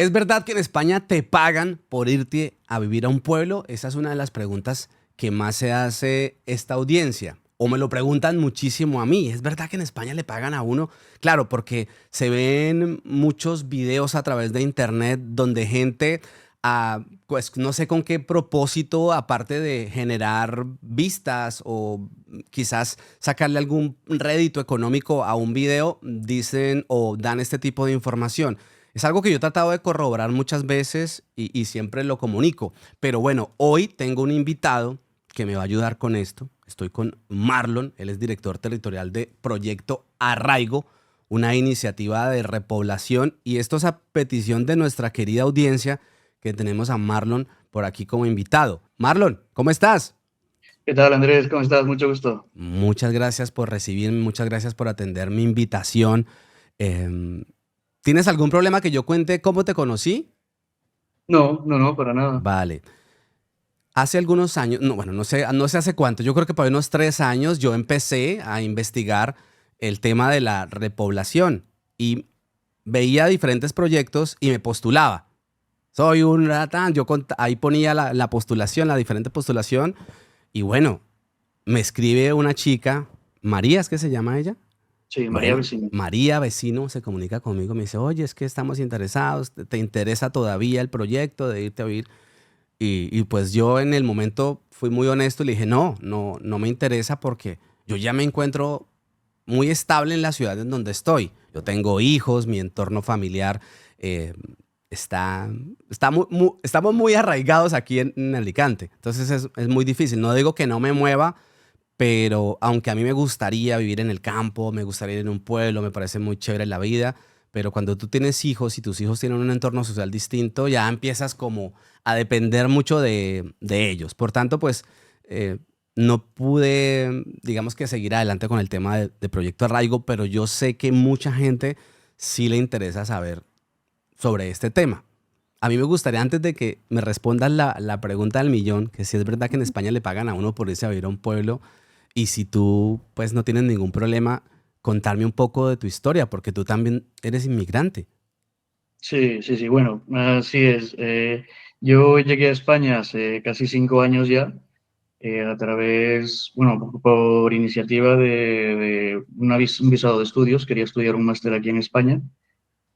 ¿Es verdad que en España te pagan por irte a vivir a un pueblo? Esa es una de las preguntas que más se hace esta audiencia. O me lo preguntan muchísimo a mí. ¿Es verdad que en España le pagan a uno? Claro, porque se ven muchos videos a través de internet donde gente, pues no sé con qué propósito, aparte de generar vistas o quizás sacarle algún rédito económico a un video, dicen o dan este tipo de información. Es algo que yo he tratado de corroborar muchas veces y siempre lo comunico. Pero bueno, hoy tengo un invitado que me va a ayudar con esto. Estoy con Marlon, él es director territorial de Proyecto Arraigo, una iniciativa de repoblación. Y esto es a petición de nuestra querida audiencia que tenemos a Marlon por aquí como invitado. Marlon, ¿cómo estás? ¿Qué tal, Andrés? ¿Cómo estás? Mucho gusto. Muchas gracias por recibirme, muchas gracias por atender mi invitación. Em, ¿Tienes algún problema que yo cuente cómo te conocí? No, no, no, para nada. Vale. Hace algunos años, no, bueno, no sé hace cuánto, yo creo que por unos 3 años yo empecé a investigar el tema de la repoblación y veía diferentes proyectos y me postulaba. Soy un ratán, ahí ponía la postulación, la diferente postulación y bueno, me escribe una chica, María, ¿es que se llama ella? Sí, María Bueno, Vecino. María Vecino se comunica conmigo, me dice, oye, es que estamos interesados, ¿te interesa todavía el proyecto de irte a vivir? Y pues yo en el momento fui muy honesto y le dije, no, no, no me interesa porque yo ya me encuentro muy estable en la ciudad en donde estoy. Yo tengo hijos, mi entorno familiar eh, está, estamos muy arraigados aquí en Alicante. Entonces es muy difícil. No digo que no me mueva, pero aunque a mí me gustaría vivir en el campo, me gustaría ir en un pueblo, me parece muy chévere la vida, pero cuando tú tienes hijos y tus hijos tienen un entorno social distinto, ya empiezas como a depender mucho de ellos. Por tanto, pues eh, no pude, digamos que seguir adelante con el tema de Proyecto Arraigo, pero yo sé que mucha gente sí le interesa saber sobre este tema. A mí me gustaría, antes de que me respondas la pregunta del millón, que si es verdad que en España le pagan a uno por irse a vivir a un pueblo, y si tú pues no tienes ningún problema, contarme un poco de tu historia, porque tú también eres inmigrante. Sí, sí, sí, bueno, así es. Yo llegué a España hace casi 5 años ya, a través, bueno, por iniciativa de un visado de estudios. Quería estudiar un máster aquí en España.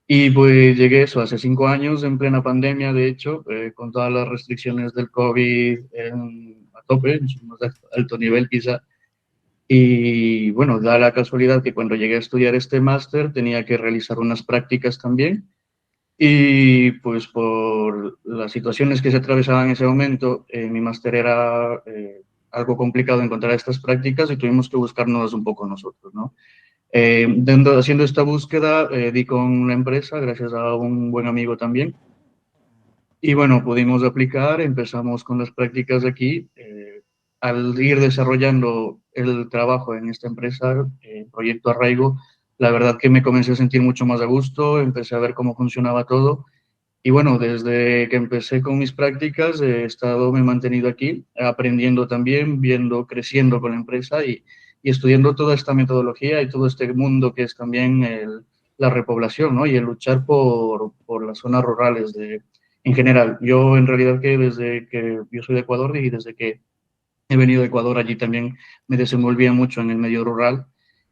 Y pues llegué eso hace 5 años, en plena pandemia, de hecho, con todas las restricciones del COVID a tope, en su más alto nivel quizá. Y bueno, da la casualidad que cuando llegué a estudiar este máster tenía que realizar unas prácticas también. Y pues por las situaciones que se atravesaban en ese momento, mi máster era algo complicado encontrar estas prácticas y tuvimos que buscarnos un poco nosotros, ¿no? Haciendo esta búsqueda, di con una empresa, gracias a un buen amigo también. Y bueno, pudimos aplicar, empezamos con las prácticas aquí. Al ir desarrollando el trabajo en esta empresa, Proyecto Arraigo, la verdad que me comencé a sentir mucho más a gusto, empecé a ver cómo funcionaba todo. Y bueno, desde que empecé con mis prácticas, me he mantenido aquí, aprendiendo también, viendo, creciendo con la empresa y estudiando toda esta metodología y todo este mundo que es también la repoblación, ¿no? Y el luchar por las zonas rurales en general. Yo en realidad que desde que yo soy de Ecuador y desde que he venido a Ecuador, allí también me desenvolvía mucho en el medio rural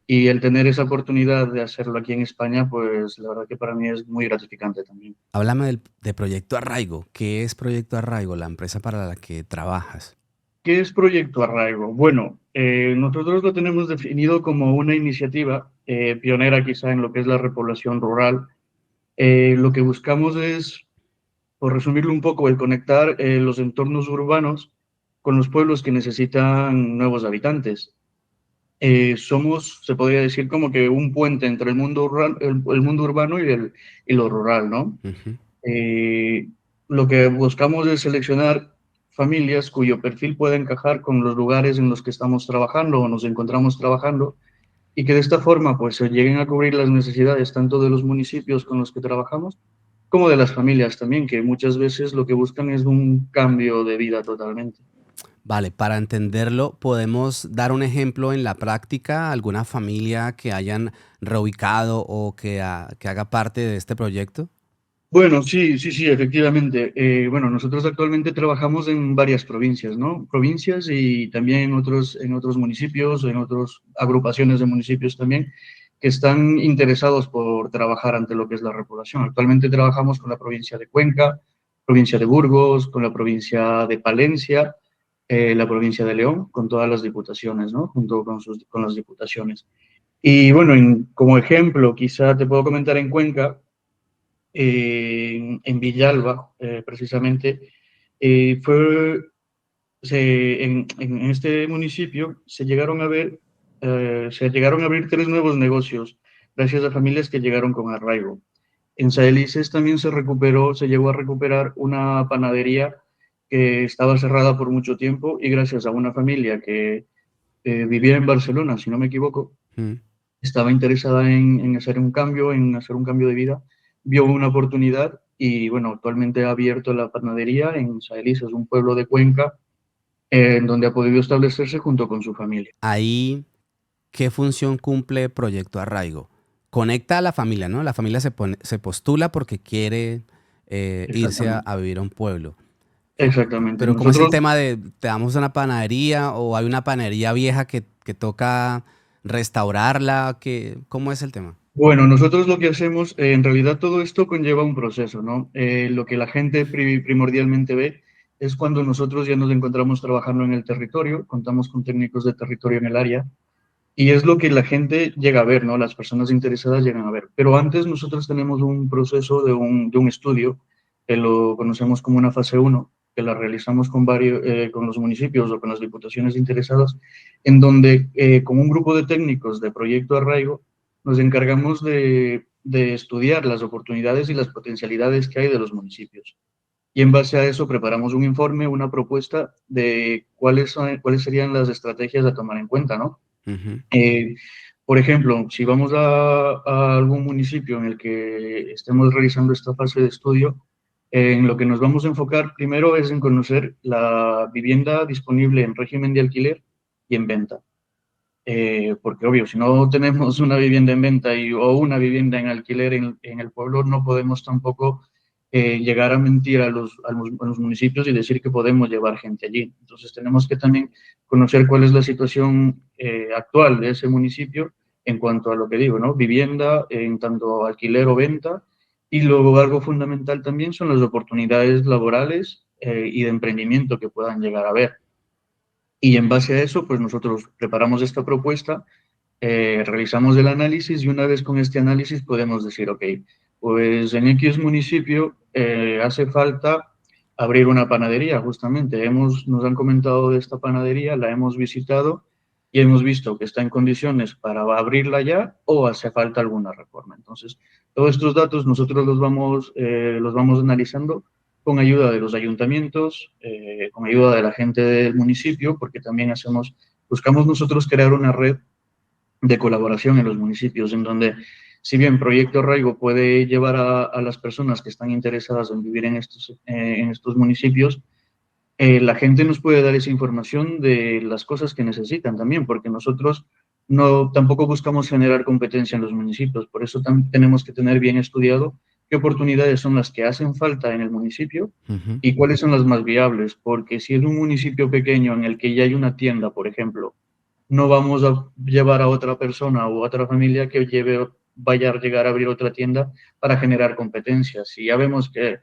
y el tener esa oportunidad de hacerlo aquí en España, pues la verdad que para mí es muy gratificante también. Háblame de Proyecto Arraigo. ¿Qué es Proyecto Arraigo, la empresa para la que trabajas? ¿Qué es Proyecto Arraigo? Bueno, nosotros lo tenemos definido como una iniciativa pionera quizá en lo que es la repoblación rural. Lo que buscamos es, por resumirlo un poco, el conectar los entornos urbanos con los pueblos que necesitan nuevos habitantes. Somos, se podría decir, como que un puente entre el mundo, el mundo urbano y lo rural, ¿no? Ujú. Eh, lo que buscamos es seleccionar familias cuyo perfil pueda encajar con los lugares en los que estamos trabajando o nos encontramos trabajando y que de esta forma pues se lleguen a cubrir las necesidades tanto de los municipios con los que trabajamos como de las familias también, que muchas veces lo que buscan es un cambio de vida totalmente. Vale, para entenderlo, ¿podemos dar un ejemplo en la práctica? ¿Alguna familia que hayan reubicado o que haga parte de este proyecto? Bueno, sí, sí, sí, efectivamente. Bueno, nosotros actualmente trabajamos en varias provincias, ¿no? Provincias y también en otros municipios, en otras agrupaciones de municipios también, que están interesados por trabajar ante lo que es la repoblación. Actualmente trabajamos con la provincia de Cuenca, provincia de Burgos, con la provincia de Palencia, la provincia de León, con todas las diputaciones, ¿no? Junto con las diputaciones. Y bueno, como ejemplo, quizá te puedo comentar en Cuenca en Villalba, precisamente, fue, en este municipio se llegaron a abrir tres nuevos negocios gracias a familias que llegaron con arraigo. En Saelices también se llegó a recuperar una panadería que estaba cerrada por mucho tiempo y gracias a una familia que vivía en Barcelona, si no me equivoco, Mm. estaba interesada en hacer un cambio de vida, vio una oportunidad y bueno, actualmente ha abierto la panadería en Saeliz, es un pueblo de Cuenca, en donde ha podido establecerse junto con su familia. Ahí, ¿qué función cumple Proyecto Arraigo? Conecta a la familia, ¿no? La familia se postula porque quiere irse Exactamente. a vivir a un pueblo. Exactamente. Pero ¿cómo es el Nosotros, tema de, te damos una panadería o hay una panadería vieja que toca restaurarla? ¿Cómo es el tema? bueno, nosotros lo que hacemos, en realidad todo esto conlleva un proceso, ¿no? Lo que la gente primordialmente ve es cuando nosotros ya nos encontramos trabajando en el territorio, contamos con técnicos de territorio en el área. Y es lo que la gente llega a ver, ¿no? Las personas interesadas llegan a ver. Pero antes nosotros tenemos un proceso de un estudio que lo conocemos como una fase uno, que la realizamos con los municipios o con las diputaciones interesadas, en donde con un grupo de técnicos de Proyecto Arraigo nos encargamos de estudiar las oportunidades y las potencialidades que hay de los municipios. Y en base a eso preparamos un informe, una propuesta de cuáles serían las estrategias a tomar en cuenta, ¿no? Ujú. Eh, por ejemplo, si vamos a algún municipio en el que estemos realizando esta fase de estudio, en lo que nos vamos a enfocar primero es en conocer la vivienda disponible en régimen de alquiler y en venta. Porque obvio, si no tenemos una vivienda en venta o una vivienda en alquiler en el pueblo, no podemos tampoco llegar a mentir a los municipios y decir que podemos llevar gente allí. Entonces tenemos que también conocer cuál es la situación actual de ese municipio en cuanto a lo que digo, ¿no? Vivienda en tanto alquiler o venta. Y luego algo fundamental también son las oportunidades laborales y de emprendimiento que puedan llegar a haber. Y en base a eso, pues nosotros preparamos esta propuesta, realizamos el análisis y una vez con este análisis podemos decir, ok, pues en X municipio hace falta abrir una panadería, justamente. Nos han comentado de esta panadería, la hemos visitado y hemos visto que está en condiciones para abrirla ya o hace falta alguna reforma. Entonces, todos estos datos nosotros los vamos analizando con ayuda de los ayuntamientos, con ayuda de la gente del municipio, porque también buscamos nosotros crear una red de colaboración en los municipios, en donde, si bien Proyecto Arraigo puede llevar a las personas que están interesadas en vivir en estos municipios, la gente nos puede dar esa información de las cosas que necesitan también, porque nosotros tampoco buscamos generar competencia en los municipios, por eso tenemos que tener bien estudiado qué oportunidades son las que hacen falta en el municipio Ujú. y cuáles son las más viables, porque si es un municipio pequeño en el que ya hay una tienda, por ejemplo, no vamos a llevar a otra persona o a otra familia que vaya a llegar a abrir otra tienda para generar competencias. Si ya vemos que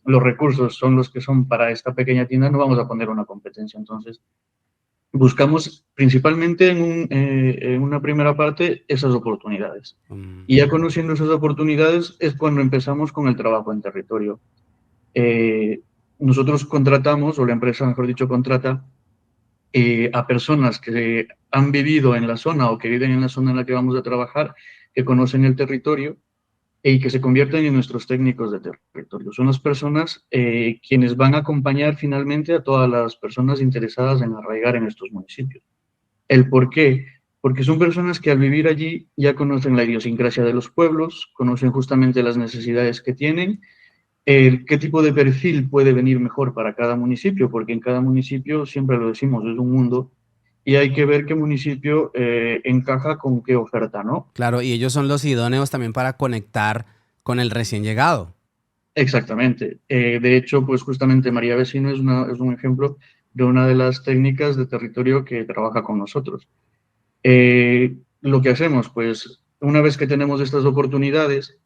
los recursos son los que son para esta pequeña tienda, no vamos a poner una competencia. Entonces, buscamos principalmente en una primera parte esas oportunidades. Mm. Y ya conociendo esas oportunidades es cuando empezamos con el trabajo en territorio. Eh, Nosotros contratamos, o la empresa, mejor dicho, contrata a personas que han vivido en la zona o que viven en la zona en la que vamos a trabajar, que conocen el territorio y que se convierten en nuestros técnicos de territorio. Son las personas quienes van a acompañar finalmente a todas las personas interesadas en arraigar en estos municipios. ¿El por qué? Porque son personas que al vivir allí ya conocen la idiosincrasia de los pueblos, conocen justamente las necesidades que tienen, qué tipo de perfil puede venir mejor para cada municipio, porque en cada municipio, siempre lo decimos, es un mundo y hay que ver qué municipio encaja con qué oferta, ¿no? Claro, y ellos son los idóneos también para conectar con el recién llegado. Exactamente. De hecho, pues justamente María Vecino es un ejemplo de una de las técnicas de territorio que trabaja con nosotros. Lo que hacemos, pues una vez que tenemos estas oportunidades,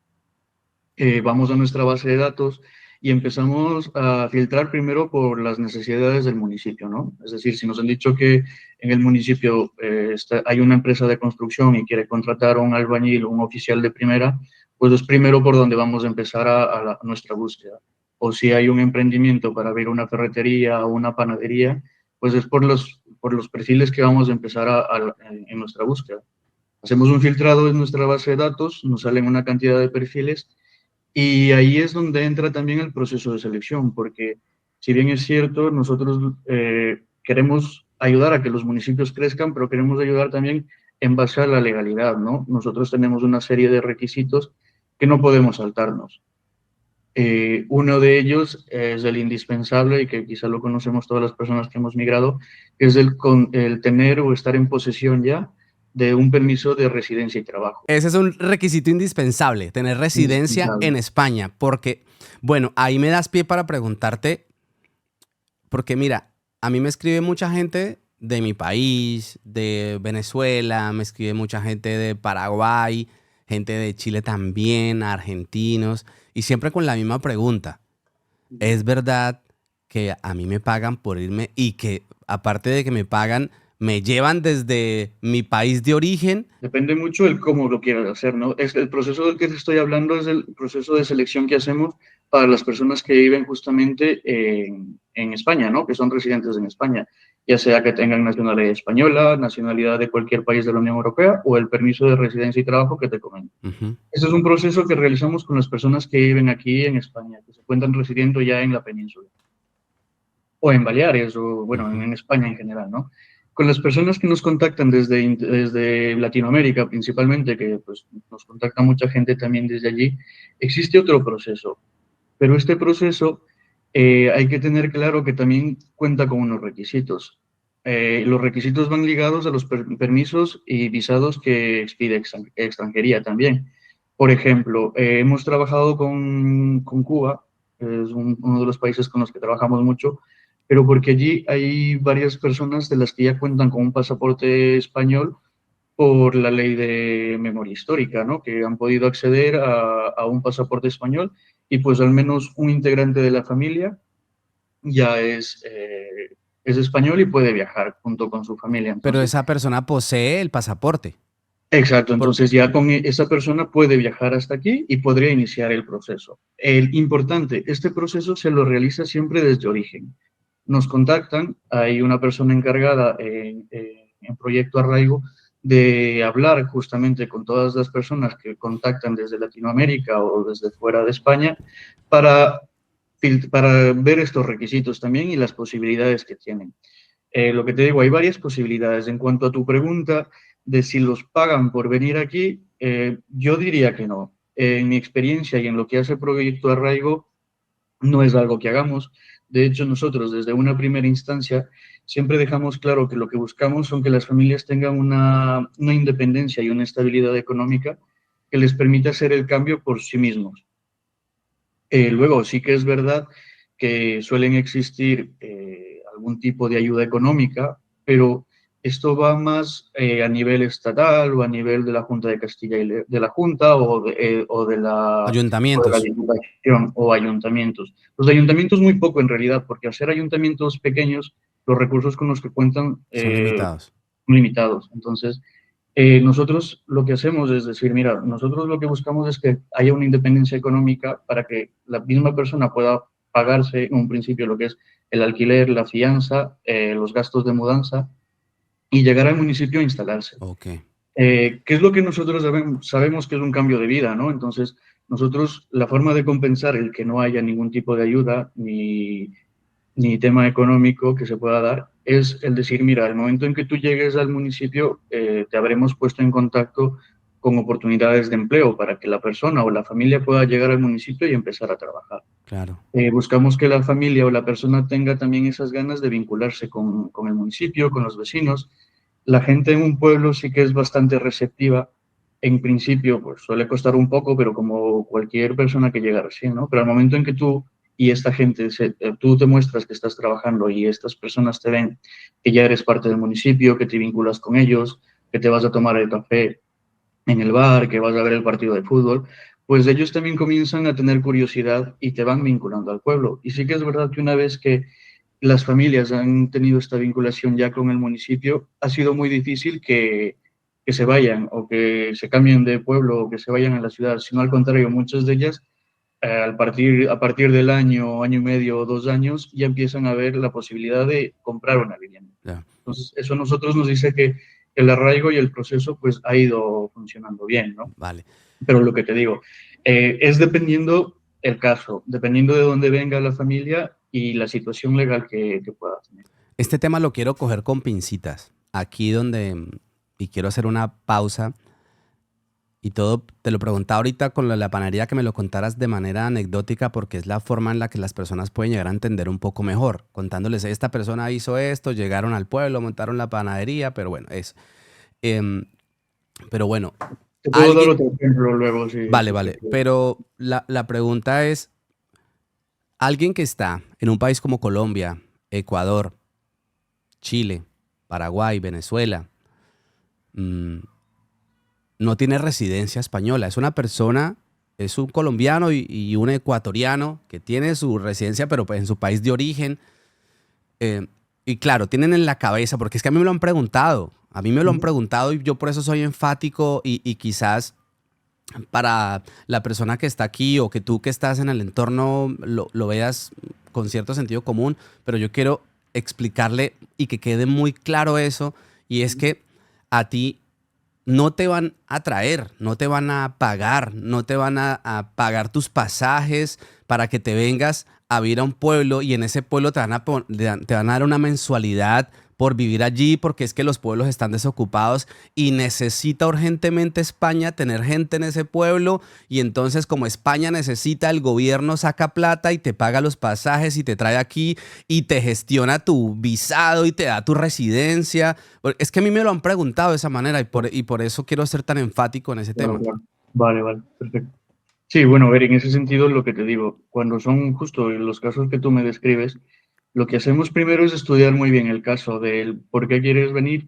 vamos a nuestra base de datos y empezamos a filtrar primero por las necesidades del municipio, ¿no? Es decir, si nos han dicho que en el municipio hay una empresa de construcción y quiere contratar a un albañil o un oficial de primera, pues es primero por donde vamos a empezar a nuestra búsqueda. O si hay un emprendimiento para abrir una ferretería o una panadería, pues es por los perfiles que vamos a empezar en nuestra búsqueda. Hacemos un filtrado en nuestra base de datos, nos salen una cantidad de perfiles y ahí es donde entra también el proceso de selección, porque si bien es cierto, nosotros queremos ayudar a que los municipios crezcan, pero queremos ayudar también en base a la legalidad, ¿no? Nosotros tenemos una serie de requisitos que no podemos saltarnos. Uno de ellos es el indispensable y que quizá lo conocemos todas las personas que hemos migrado, que es el tener o estar en posesión ya de un permiso de residencia y trabajo. Ese es un requisito indispensable, tener residencia Indispensable. en España, porque, bueno, ahí me das pie para preguntarte, porque mira, a mí me escribe mucha gente de mi país, de Venezuela, me escribe mucha gente de Paraguay, gente de Chile también, argentinos, y siempre con la misma pregunta. ¿Es verdad que a mí me pagan por irme y que aparte de que me pagan, me llevan desde mi país de origen? Depende mucho del cómo lo quieras hacer, ¿no? El proceso del que te estoy hablando es el proceso de selección que hacemos para las personas que viven justamente en España, ¿no? Que son residentes en España, ya sea que tengan nacionalidad española, nacionalidad de cualquier país de la Unión Europea o el permiso de residencia y trabajo que te comento. Ujú. Este es un proceso que realizamos con las personas que viven aquí en España, que se encuentran residiendo ya en la península o en Baleares, o bueno, Ujú. en España en general, ¿no? Con las personas que nos contactan desde Latinoamérica principalmente, que pues nos contacta mucha gente también desde allí, existe otro proceso, pero este proceso hay que tener claro que también cuenta con unos requisitos. Los requisitos van ligados a los permisos y visados que expide extranjería también. Por ejemplo, hemos trabajado con Cuba, es uno de los países con los que trabajamos mucho, pero porque allí hay varias personas de las que ya cuentan con un pasaporte español por la ley de memoria histórica, ¿no? Que han podido acceder a un pasaporte español y pues al menos un integrante de la familia ya es español y puede viajar junto con su familia. Pero Entonces, esa persona posee el pasaporte. exacto, Por- entonces ya con esa persona puede viajar hasta aquí y podría iniciar el proceso. El importante, este proceso se lo realiza siempre desde origen. Nos contactan, hay una persona encargada en Proyecto Arraigo de hablar justamente con todas las personas que contactan desde Latinoamérica o desde fuera de España para, para ver estos requisitos también y las posibilidades que tienen. Lo que te digo, hay varias posibilidades. En cuanto a tu pregunta de si los pagan por venir aquí, yo diría que no. En mi experiencia y en lo que hace Proyecto Arraigo, no es algo que hagamos. De hecho, nosotros desde una primera instancia siempre dejamos claro que lo que buscamos son que las familias tengan una independencia y una estabilidad económica que les permita hacer el cambio por sí mismos. Luego, sí que es verdad que suelen existir algún tipo de ayuda económica, pero esto va más a nivel estatal o a nivel de la Junta de Castilla y de la Junta o de la Ayuntamientos Diputación o ayuntamientos. Los ayuntamientos muy poco en realidad, porque al ser ayuntamientos pequeños, los recursos con los que cuentan son limitados. son limitados. Entonces, nosotros lo que hacemos es decir, mira, nosotros lo que buscamos es que haya una independencia económica para que la misma persona pueda pagarse en un principio lo que es el alquiler, la fianza, los gastos de mudanza y llegar al municipio a instalarse. Ok. ¿Qué es lo que nosotros sabemos que es un cambio de vida, ¿no? Entonces, nosotros la forma de compensar el que no haya ningún tipo de ayuda ni tema económico que se pueda dar, es el decir, mira, al momento en que tú llegues al municipio, te habremos puesto en contacto con oportunidades de empleo para que la persona o la familia pueda llegar al municipio y empezar a trabajar. Claro. Buscamos que la familia o la persona tenga también esas ganas de vincularse con el municipio, con los vecinos. La gente en un pueblo sí que es bastante receptiva en principio, pues suele costar un poco, pero como cualquier persona que llega recién, ¿no? Pero al momento en que tú y esta gente, tú te muestras que estás trabajando y estas personas te ven que ya eres parte del municipio, que te vinculas con ellos, que te vas a tomar el café en el bar, que vas a ver el partido de fútbol, pues ellos también comienzan a tener curiosidad y te van vinculando al pueblo. Y sí que es verdad que una vez que las familias han tenido esta vinculación ya con el municipio, ha sido muy difícil que se vayan o que se cambien de pueblo o que se vayan a la ciudad, sino al contrario, muchas de ellas a partir del año, año y medio o 2 años, ya empiezan a ver la posibilidad de comprar una vivienda. Ya. Entonces, eso a nosotros nos dice que el arraigo y el proceso pues ha ido funcionando bien, ¿no? Vale. Pero lo que te digo, es dependiendo el caso, dependiendo de dónde venga la familia y la situación legal que pueda tener. Este tema lo quiero coger con pincitas. Aquí donde, y quiero hacer una pausa y todo, te lo preguntaba ahorita con la panadería que me lo contaras de manera anecdótica porque es la forma en la que las personas pueden llegar a entender un poco mejor, contándoles, esta persona hizo esto, llegaron al pueblo, montaron la panadería, pero bueno, eso. Em, pero bueno, Te puedo dar alguien, otro ejemplo luego vale, si vale, prefieres. pero la pregunta es, alguien que está en un país como Colombia, Ecuador, Chile, Paraguay, Venezuela, mm, no tiene residencia española. Es una persona, es un colombiano y un ecuatoriano que tiene su residencia, pero pues en su país de origen. eh, y claro, tienen en la cabeza, porque es que a mí me lo han preguntado. A mí me lo han Ujú. preguntado y yo por eso soy enfático y quizás para la persona que está aquí o que tú que estás en el entorno lo veas con cierto sentido común, pero yo quiero explicarle y que quede muy claro eso, y es que a ti no te van a traer, no te van a pagar, no te van a pagar tus pasajes para que te vengas a vivir a un pueblo y en ese pueblo te van a dar una mensualidad por vivir allí porque es que los pueblos están desocupados y necesita urgentemente España tener gente en ese pueblo y entonces como España necesita, el gobierno saca plata y te paga los pasajes y te trae aquí y te gestiona tu visado y te da tu residencia. Es que a mí me lo han preguntado de esa manera y por eso quiero ser tan enfático en ese Claro, tema. claro. Vale, vale, perfecto. Sí, bueno, a ver, en ese sentido lo que te digo, cuando son justo los casos que tú me describes, lo que hacemos primero es estudiar muy bien el caso del por qué quieres venir,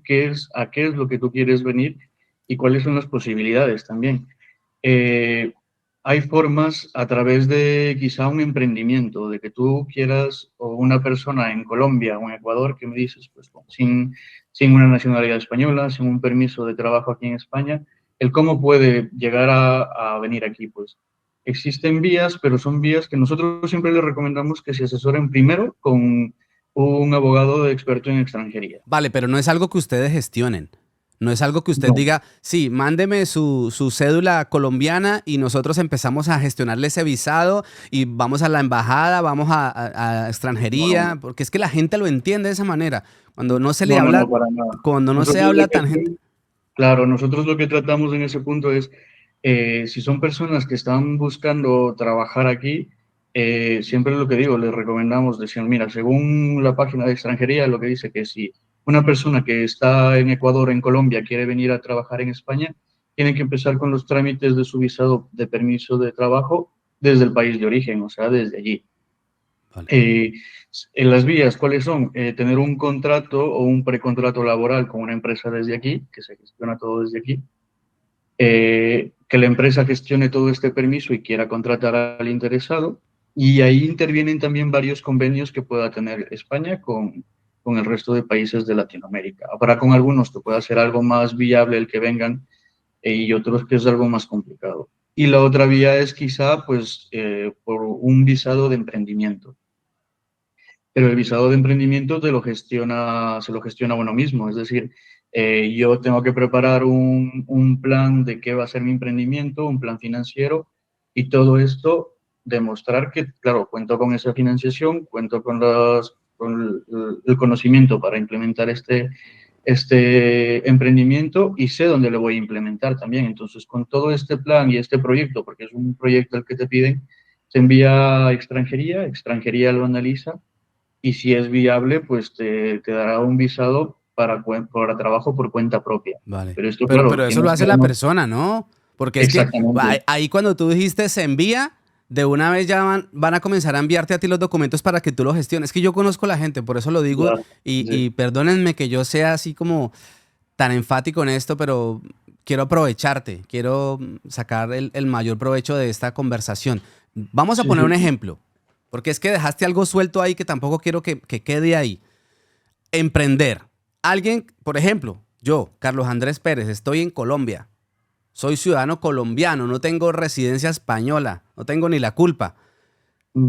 a qué es lo que tú quieres venir y cuáles son las posibilidades también. Eh, Hay formas a través de quizá un emprendimiento, de que tú quieras, o una persona en Colombia o en Ecuador que me dices, pues sin una nacionalidad española, sin un permiso de trabajo aquí en España, el cómo puede llegar a venir aquí, pues existen vías, pero son vías que nosotros siempre les recomendamos que se asesoren primero con un abogado experto en extranjería. Vale, pero no es algo que ustedes gestionen. No es algo que usted No, diga, sí, mándeme su cédula colombiana y nosotros empezamos a gestionarle ese visado y vamos a la embajada, vamos a no, no, extranjería, porque es que la gente lo entiende de esa manera. Cuando no se le no, habla, para nada. cuando no se Nosotros lo habla que tan gente. Claro, nosotros lo que tratamos en ese punto es, si son personas que están buscando trabajar aquí, siempre lo que digo, les recomendamos decir, mira, según la página de extranjería, lo que dice que si una persona que está en Ecuador, en Colombia, quiere venir a trabajar en España, tiene que empezar con los trámites de su visado de permiso de trabajo desde el país de origen, o sea, desde allí. Vale. Eh, en las vías, ¿cuáles son? Tener un contrato o un precontrato laboral con una empresa desde aquí, que se gestiona todo desde aquí, que la empresa gestione todo este permiso y quiera contratar al interesado. Y ahí intervienen también varios convenios que pueda tener España con el resto de países de Latinoamérica. Habrá con algunos que pueda ser algo más viable el que vengan y otros que es algo más complicado. Y la otra vía es quizá pues por un visado de emprendimiento, pero el visado de emprendimiento se lo gestiona uno mismo. Es decir, yo tengo que preparar un plan de qué va a ser mi emprendimiento, un plan financiero y todo esto demostrar que, claro, cuento con esa financiación, cuento con el conocimiento para implementar este emprendimiento y sé dónde lo voy a implementar también. Entonces, con todo este plan y este proyecto, porque es un proyecto el que te piden, se envía a extranjería lo analiza y si es viable, pues te dará un visado para trabajo por cuenta propia. Vale. Pero esto, Pero claro, eso lo tienes que hace la persona, ¿no? Porque es que exactamente. ahí cuando tú dijiste se envía, de una vez ya van a comenzar a enviarte a ti los documentos para que tú los gestiones. Es que yo conozco a la gente, por eso lo digo, Ya, y sí, perdónenme que yo sea así como tan enfático en esto, pero quiero aprovecharte, quiero sacar el mayor provecho de esta conversación. Vamos a sí, poner un sí. ejemplo, porque es que dejaste algo suelto ahí que tampoco quiero que quede ahí. Emprender. Alguien, por ejemplo, yo, Carlos Andrés Pérez, estoy en Colombia. Soy ciudadano colombiano, no tengo residencia española, no tengo ni la culpa,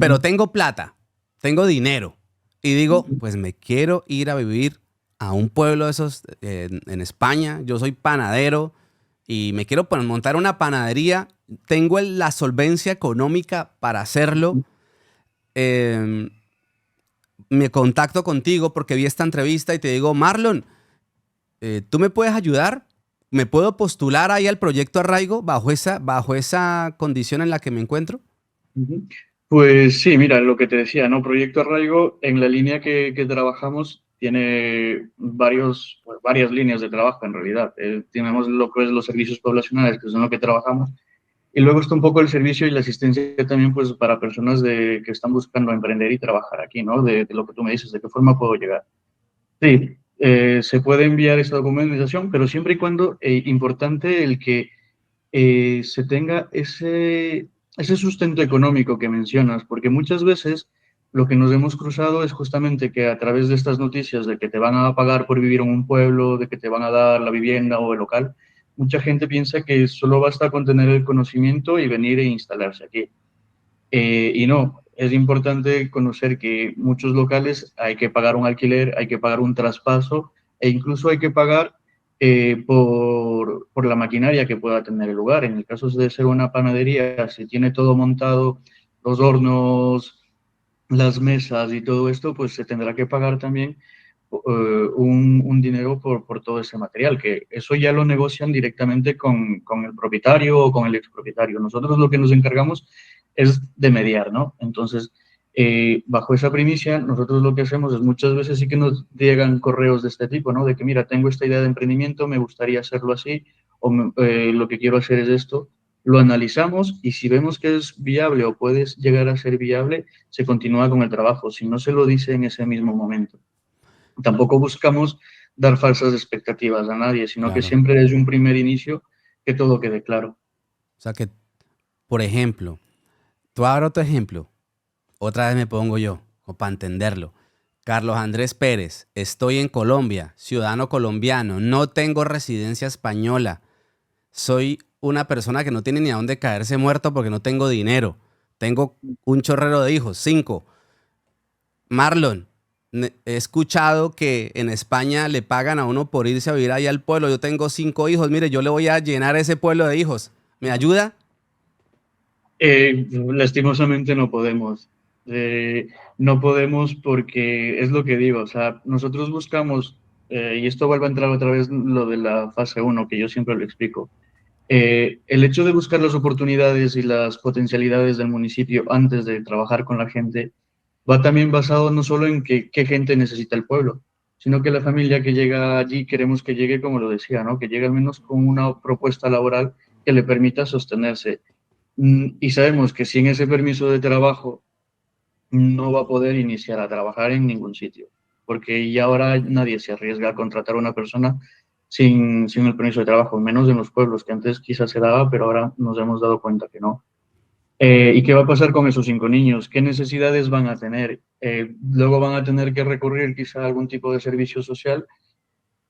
pero Ujú, tengo plata, tengo dinero. Y digo, ujú, pues me quiero ir a vivir a un pueblo de esos en España. Yo soy panadero y me quiero montar una panadería. Tengo la solvencia económica para hacerlo. ujú. Eh, Me contacto contigo porque vi esta entrevista y te digo, Marlon, ¿tú me puedes ayudar? ¿Me puedo postular ahí al proyecto Arraigo bajo esa condición en la que me encuentro? Ujú. Pues sí, mira, lo que te decía, ¿no? Proyecto Arraigo, en la línea que trabajamos, tiene varias líneas de trabajo en realidad. Tenemos lo que es los servicios poblacionales, que son lo que trabajamos, y luego está un poco el servicio y la asistencia también, pues, para personas que están buscando emprender y trabajar aquí, ¿no? De lo que tú me dices, de qué forma puedo llegar. Sí, se puede enviar esta documentación, pero siempre y cuando, importante el que se tenga ese sustento económico que mencionas, porque muchas veces lo que nos hemos cruzado es justamente que a través de estas noticias de que te van a pagar por vivir en un pueblo, de que te van a dar la vivienda o el local, mucha gente piensa que solo basta con tener el conocimiento y venir e instalarse aquí. Y no, es importante conocer que muchos locales hay que pagar un alquiler, hay que pagar un traspaso e incluso hay que pagar por la maquinaria que pueda tener el lugar. En el caso de ser una panadería, si tiene todo montado, los hornos, las mesas y todo esto, pues se tendrá que pagar también un dinero por todo ese material, que eso ya lo negocian directamente con el propietario o con el expropietario. Nosotros lo que nos encargamos es de mediar, ¿no? Entonces, bajo esa primicia, nosotros lo que hacemos es muchas veces sí que nos llegan correos de este tipo, ¿no? De que, mira, tengo esta idea de emprendimiento, me gustaría hacerlo así, o lo que quiero hacer es esto. Lo analizamos y si vemos que es viable o puedes llegar a ser viable, se continúa con el trabajo, si no se lo dice en ese mismo momento. Tampoco buscamos dar falsas expectativas a nadie, sino que Claro. siempre desde un primer inicio que todo quede claro. O sea que, por ejemplo, tú abro otro ejemplo, otra vez me pongo yo, o para entenderlo. Carlos Andrés Pérez, estoy en Colombia, ciudadano colombiano, no tengo residencia española, soy una persona que no tiene ni a dónde caerse muerto porque no tengo dinero, tengo un chorrero de hijos, 5. Marlon, he escuchado que en España le pagan a uno por irse a vivir ahí al pueblo. Yo tengo 5 hijos. Mire, yo le voy a llenar ese pueblo de hijos. ¿Me ayuda? Lastimosamente no podemos. Eh, no podemos porque es lo que digo, o sea, nosotros buscamos, y esto vuelve a entrar otra vez lo de la fase uno que yo siempre lo explico. El hecho de buscar las oportunidades y las potencialidades del municipio antes de trabajar con la gente va también basado no solo en qué gente necesita el pueblo, sino que la familia que llega allí queremos que llegue, como lo decía, ¿no? Que llegue al menos con una propuesta laboral que le permita sostenerse. Y sabemos que sin ese permiso de trabajo no va a poder iniciar a trabajar en ningún sitio, porque ya ahora nadie se arriesga a contratar a una persona sin el permiso de trabajo, menos en los pueblos, que antes quizás se daba, pero ahora nos hemos dado cuenta que no. ¿Y qué va a pasar con esos 5 niños? ¿Qué necesidades van a tener? Luego van a tener que recurrir quizá a algún tipo de servicio social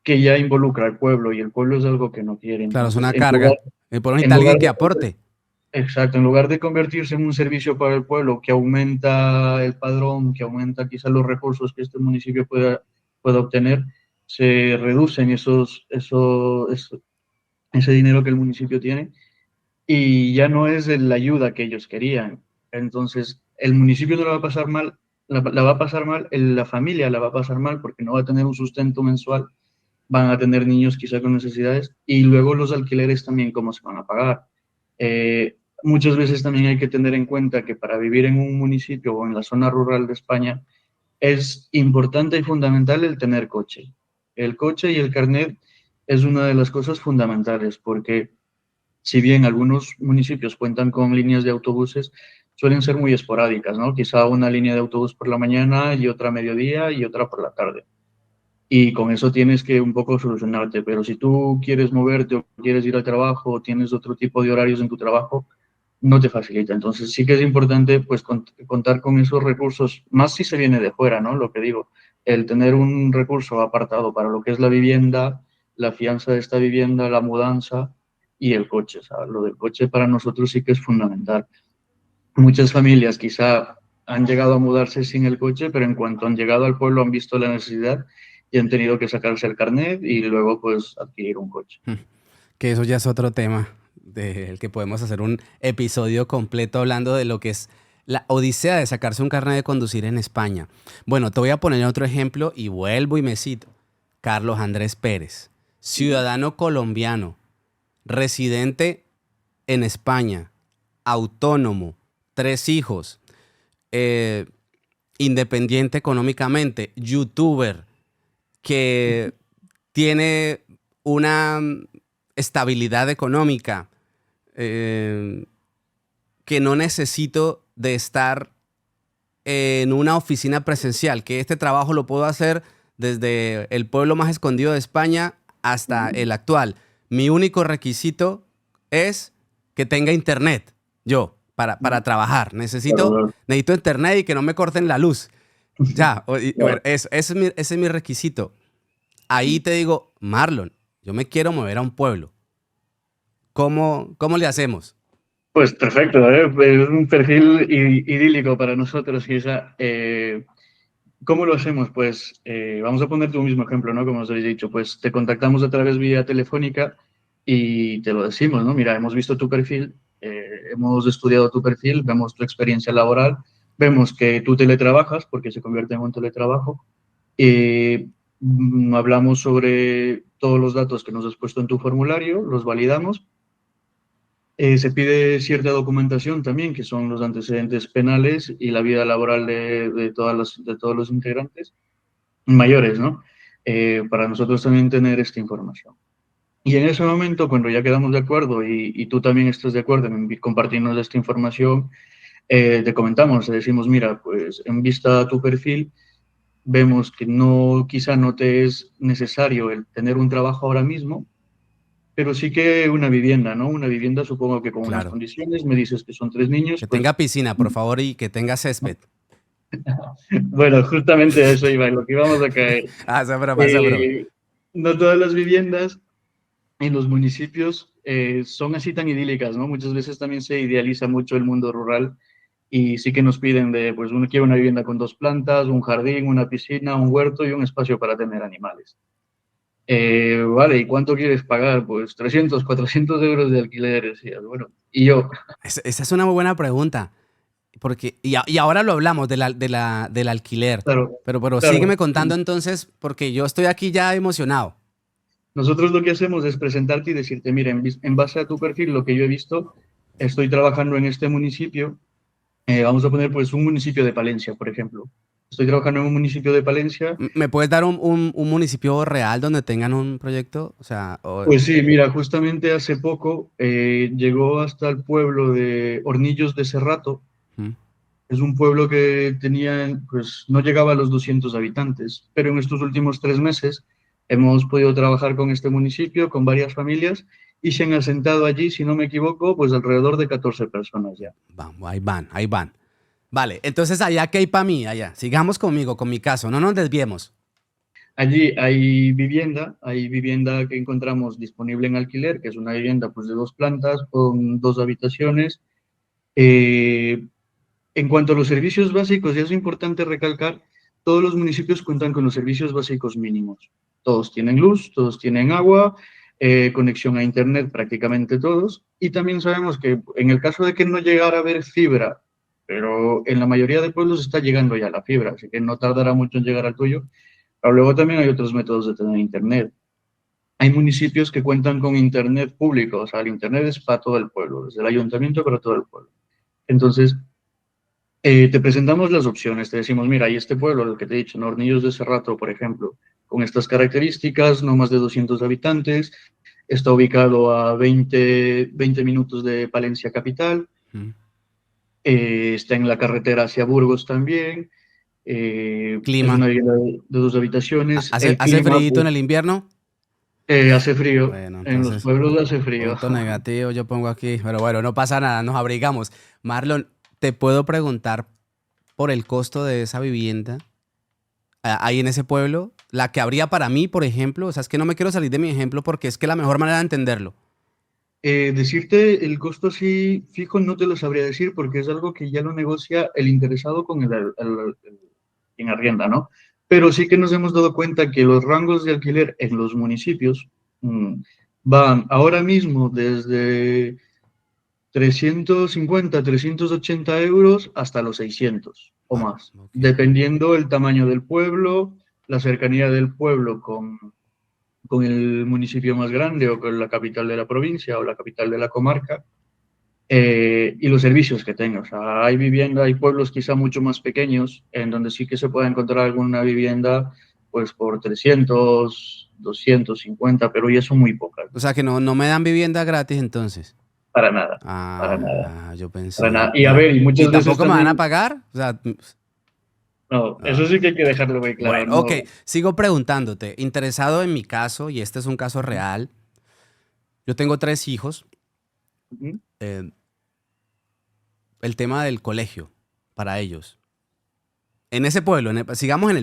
que ya involucra al pueblo y el pueblo es algo que no quiere. Claro, es Entonces, una carga. Por en necesita lugar alguien que de, aporte. exacto, en lugar de convertirse en un servicio para el pueblo que aumenta el padrón, que aumenta quizá los recursos que este municipio pueda obtener, se reducen ese dinero que el municipio tiene y ya no es de la ayuda que ellos querían. Entonces, el municipio no la va a pasar mal, la va a pasar mal, la familia la va a pasar mal porque no va a tener un sustento mensual, van a tener niños quizá con necesidades y luego los alquileres también cómo se van a pagar. Muchas veces también hay que tener en cuenta que para vivir en un municipio o en la zona rural de España es importante y fundamental el tener coche. el coche y el carnet es una de las cosas fundamentales, porque si bien algunos municipios cuentan con líneas de autobuses, suelen ser muy esporádicas, ¿no? Quizá una línea de autobús por la mañana y otra a mediodía y otra por la tarde. Y con eso tienes que un poco solucionarte, pero si tú quieres moverte o quieres ir al trabajo o tienes otro tipo de horarios en tu trabajo, no te facilita. Entonces sí que es importante pues contar con esos recursos, más si se viene de fuera, ¿no? Lo que digo, el tener un recurso apartado para lo que es la vivienda, la fianza de esta vivienda, la mudanza y el coche. O sea, lo del coche para nosotros sí que es fundamental. Muchas familias quizá han llegado a mudarse sin el coche, pero en cuanto han llegado al pueblo han visto la necesidad y han tenido que sacarse el carnet y luego pues adquirir un coche. Que eso ya es otro tema del que podemos hacer un episodio completo hablando de lo que es la odisea de sacarse un carnet de conducir en España. Bueno, te voy a poner otro ejemplo y vuelvo y me cito. Carlos Andrés Pérez, ciudadano colombiano, residente en España, autónomo, 3 hijos, eh, independiente económicamente, youtuber, que tiene una estabilidad económica, eh, que no necesito de estar en una oficina presencial, que este trabajo lo puedo hacer desde el pueblo más escondido de España hasta el actual. Mi único requisito es que tenga internet, yo, para trabajar. Claro, Necesito internet y que no me corten la luz. Ya, bueno, claro. ese es mi requisito. Ahí te digo, Marlon, yo me quiero mover a un pueblo. ¿Cómo le hacemos? Pues perfecto, ¿eh? Es un perfil idílico para nosotros, quizá. ¿Cómo lo hacemos? Pues vamos a poner tu mismo ejemplo, ¿no? Como os habéis dicho, pues te contactamos a través vía telefónica y te lo decimos, ¿no? Mira, hemos visto tu perfil, hemos estudiado tu perfil, vemos tu experiencia laboral, vemos que tú teletrabajas, porque se convierte en un teletrabajo, hablamos sobre todos los datos que nos has puesto en tu formulario, los validamos. Se pide cierta documentación también, que son los antecedentes penales y la vida laboral de todos los integrantes mayores, ¿no? Para nosotros también tener esta información. Y en ese momento, cuando ya quedamos de acuerdo y tú también estás de acuerdo en compartirnos esta información, te comentamos, te decimos, mira, pues en vista a tu perfil, vemos que no, quizá no te es necesario el tener un trabajo ahora mismo, pero sí que una vivienda, ¿no? Una vivienda supongo que con unas Claro. condiciones, me dices que son 3 niños, Que pues tenga piscina, por favor, y que tenga césped. bueno, justamente a eso iba, en lo que íbamos a caer. Ah, esa broma, esa broma. Eh, no todas las viviendas en los municipios son así tan idílicas, ¿no? Muchas veces también se idealiza mucho el mundo rural y sí que nos piden de, pues uno quiere una vivienda con 2 plantas, un jardín, una piscina, un huerto y un espacio para tener animales. Vale, ¿y cuánto quieres pagar? Pues 300, 400 euros de alquiler, decías. Bueno, y yo, Esa es una muy buena pregunta. Porque, y ahora lo hablamos del alquiler. claro, Pero claro. sígueme contando entonces, porque yo estoy aquí ya emocionado. Nosotros lo que hacemos es presentarte y decirte, mira, en base a tu perfil, lo que yo he visto, estoy trabajando en este municipio, vamos a poner pues un municipio de Palencia, por ejemplo. Estoy trabajando en un municipio de Palencia. ¿Me puedes dar un municipio real donde tengan un proyecto? O sea, Pues sí, mira, justamente hace poco llegó hasta el pueblo de Hornillos de Serrato. mm, Es un pueblo que tenía, pues no llegaba a los 200 habitantes, pero en estos últimos 3 meses hemos podido trabajar con este municipio, con varias familias, y se han asentado allí, si no me equivoco, pues alrededor de 14 personas ya. vamos, ahí van, ahí van. Vale, entonces allá, ¿qué hay para mí? Allá, sigamos conmigo, con mi caso, no nos desviemos. Allí hay vivienda que encontramos disponible en alquiler, que es una vivienda pues de 2 plantas con 2 habitaciones. Eh, En cuanto a los servicios básicos, ya es importante recalcar, todos los municipios cuentan con los servicios básicos mínimos. Todos tienen luz, todos tienen agua, conexión a Internet prácticamente todos. Y también sabemos que en el caso de que no llegara a haber fibra, pero en la mayoría de pueblos está llegando ya la fibra, así que no tardará mucho en llegar al tuyo. Pero luego también hay otros métodos de tener Internet. Hay municipios que cuentan con Internet público, o sea, el Internet es para todo el pueblo, desde el ayuntamiento para todo el pueblo. Entonces, te presentamos las opciones, te decimos, mira, hay este pueblo, el que te he dicho, en Hornillos de Cerrato, por ejemplo, con estas características, no más de 200 habitantes, está ubicado a 20 minutos de Palencia capital, Mm. está en la carretera hacia Burgos también, es Clima. una vivienda de 2 habitaciones, el ¿Hace clima frío en pues, el invierno? hace frío, Bueno, en los entonces, pueblos hace frío. punto negativo yo pongo aquí, pero bueno, no pasa nada, nos abrigamos. Marlon, ¿te puedo preguntar por el costo de esa vivienda ahí en ese pueblo? La que habría para mí, por ejemplo, o sea, es que no me quiero salir de mi ejemplo porque es que la mejor manera de entenderlo. Decirte el costo así fijo no te lo sabría decir porque es algo que ya lo negocia el interesado con quien arrienda, ¿no? Pero sí que nos hemos dado cuenta que los rangos de alquiler en los municipios mm, van ahora mismo desde 350, 380 euros hasta los 600 o Ah, más, ok. dependiendo el tamaño del pueblo, la cercanía del pueblo con el municipio más grande o con la capital de la provincia o la capital de la comarca, y los servicios que tenga. O sea, hay vivienda, hay pueblos quizá mucho más pequeños en donde sí que se puede encontrar alguna vivienda pues por 300, 250, pero ya son muy pocas, O sea, que no me dan vivienda gratis entonces. para nada, para nada, Ah, yo para pensé. nada. Y a ver, y ¿Y muchas veces tampoco me van a también, pagar? O sea, no, eso ah, sí que hay que dejarlo muy claro, bueno, ok, no. sigo preguntándote. Interesado en mi caso, y este es un caso real. Yo tengo 3 hijos. Ujú. eh, el tema del colegio para ellos. En ese pueblo, sigamos en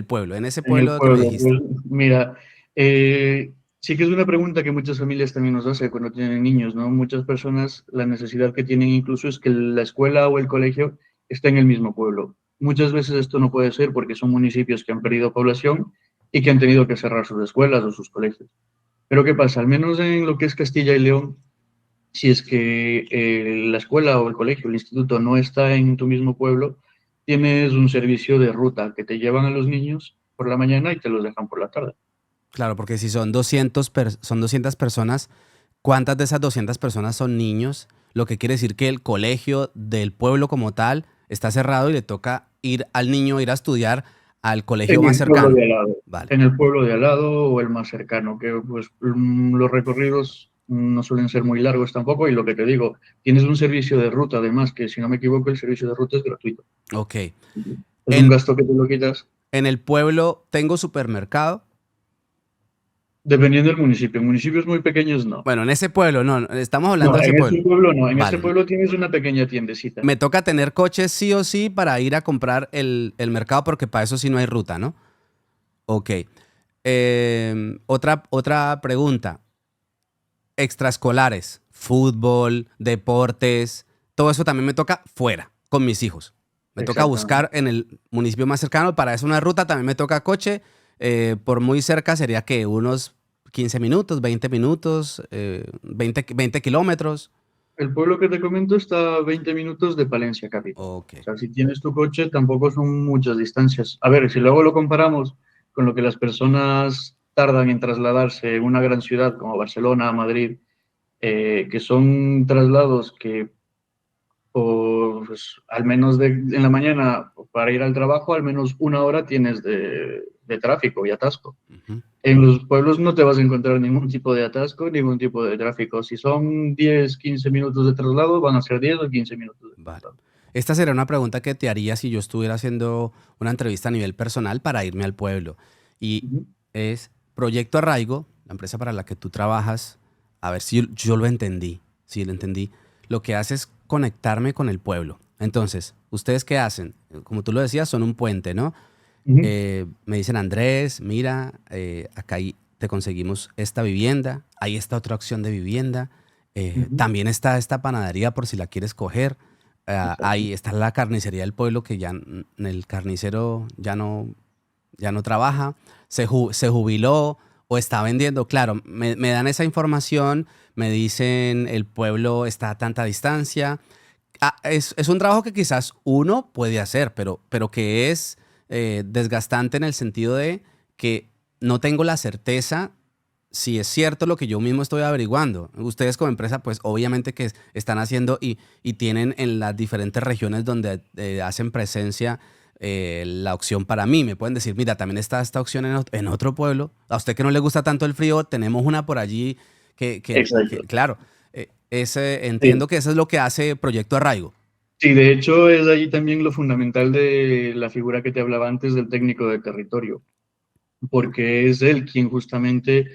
ese En el pueblo que me pueblo, dijiste. pues mira, sí que es una pregunta que muchas familias también nos hacen cuando tienen niños, ¿no? Muchas personas, la necesidad que tienen incluso es que la escuela o el colegio esté en el mismo pueblo. Muchas veces esto no puede ser porque son municipios que han perdido población y que han tenido que cerrar sus escuelas o sus colegios. Pero ¿qué pasa? Al menos en lo que es Castilla y León, si es que la escuela o el colegio, el instituto no está en tu mismo pueblo, tienes un servicio de ruta que te llevan a los niños por la mañana y te los dejan por la tarde. Claro, porque si son 200 personas, ¿cuántas de esas 200 personas son niños? Lo que quiere decir que el colegio del pueblo como tal está cerrado y le toca ir al niño, ir a estudiar al colegio En más el pueblo cercano. de al lado, Vale. en el pueblo de al lado o el más cercano, que pues los recorridos no suelen ser muy largos tampoco y lo que te digo, tienes un servicio de ruta además, que si no me equivoco el servicio de ruta es gratuito. Ok. Es un En, gasto que te lo quitas en el pueblo tengo supermercado. dependiendo del municipio. En municipios muy pequeños no. Bueno, en ese pueblo, no, estamos hablando No, de ese en ese pueblo. pueblo no, en ese Vale. pueblo tienes una pequeña tiendecita. Me toca tener coche sí o sí para ir a comprar el mercado porque para eso sí no hay ruta, ¿no? Ok. Otra pregunta. Extraescolares, fútbol, deportes, todo eso también me toca fuera, con mis hijos. Me toca Exactamente. buscar en el municipio más cercano, para eso una ruta, también me toca coche. Por muy cerca sería que unos 15 minutos, 20 minutos, 20 kilómetros. El pueblo que te comento está a 20 minutos de Palencia capital. Ok. O sea, si tienes tu coche, tampoco son muchas distancias. A ver, si luego lo comparamos con lo que las personas tardan en trasladarse en una gran ciudad como Barcelona, Madrid, que son traslados que pues, al menos en la mañana para ir al trabajo, al menos una hora tienes de tráfico y atasco. Ujú. En los pueblos no te vas a encontrar ningún tipo de atasco, ningún tipo de tráfico. Si son 10, 15 minutos de traslado, van a ser 10 o 15 minutos de Vale. traslado. Esta sería una pregunta que te haría si yo estuviera haciendo una entrevista a nivel personal para irme al pueblo. Y Ujú, es Proyecto Arraigo, la empresa para la que tú trabajas, a ver si yo lo entendí, si lo entendí. Lo que hace es conectarme con el pueblo. Entonces, ¿ustedes qué hacen? Como tú lo decías, son un puente, ¿no? ujú, Me dicen, Andrés, mira, acá te conseguimos esta vivienda, hay esta otra opción de vivienda, ujú, también está esta panadería por si la quieres coger, exacto. ahí está la carnicería del pueblo que ya el carnicero ya no trabaja, se jubiló o está vendiendo. Claro, me dan esa información, me dicen el pueblo está a tanta distancia. Es un trabajo que quizás uno puede hacer, pero que es desgastante en el sentido de que no tengo la certeza si es cierto lo que yo mismo estoy averiguando. Ustedes como empresa, pues obviamente que están haciendo y tienen en las diferentes regiones donde hacen presencia la opción para mí. Me pueden decir, mira, también está esta opción en otro pueblo. A usted que no le gusta tanto el frío, tenemos una por allí Exacto. claro, Sí. entiendo que eso es lo que hace Proyecto Arraigo. Sí, de hecho es ahí también lo fundamental de la figura que te hablaba antes del técnico de territorio, porque es él quien justamente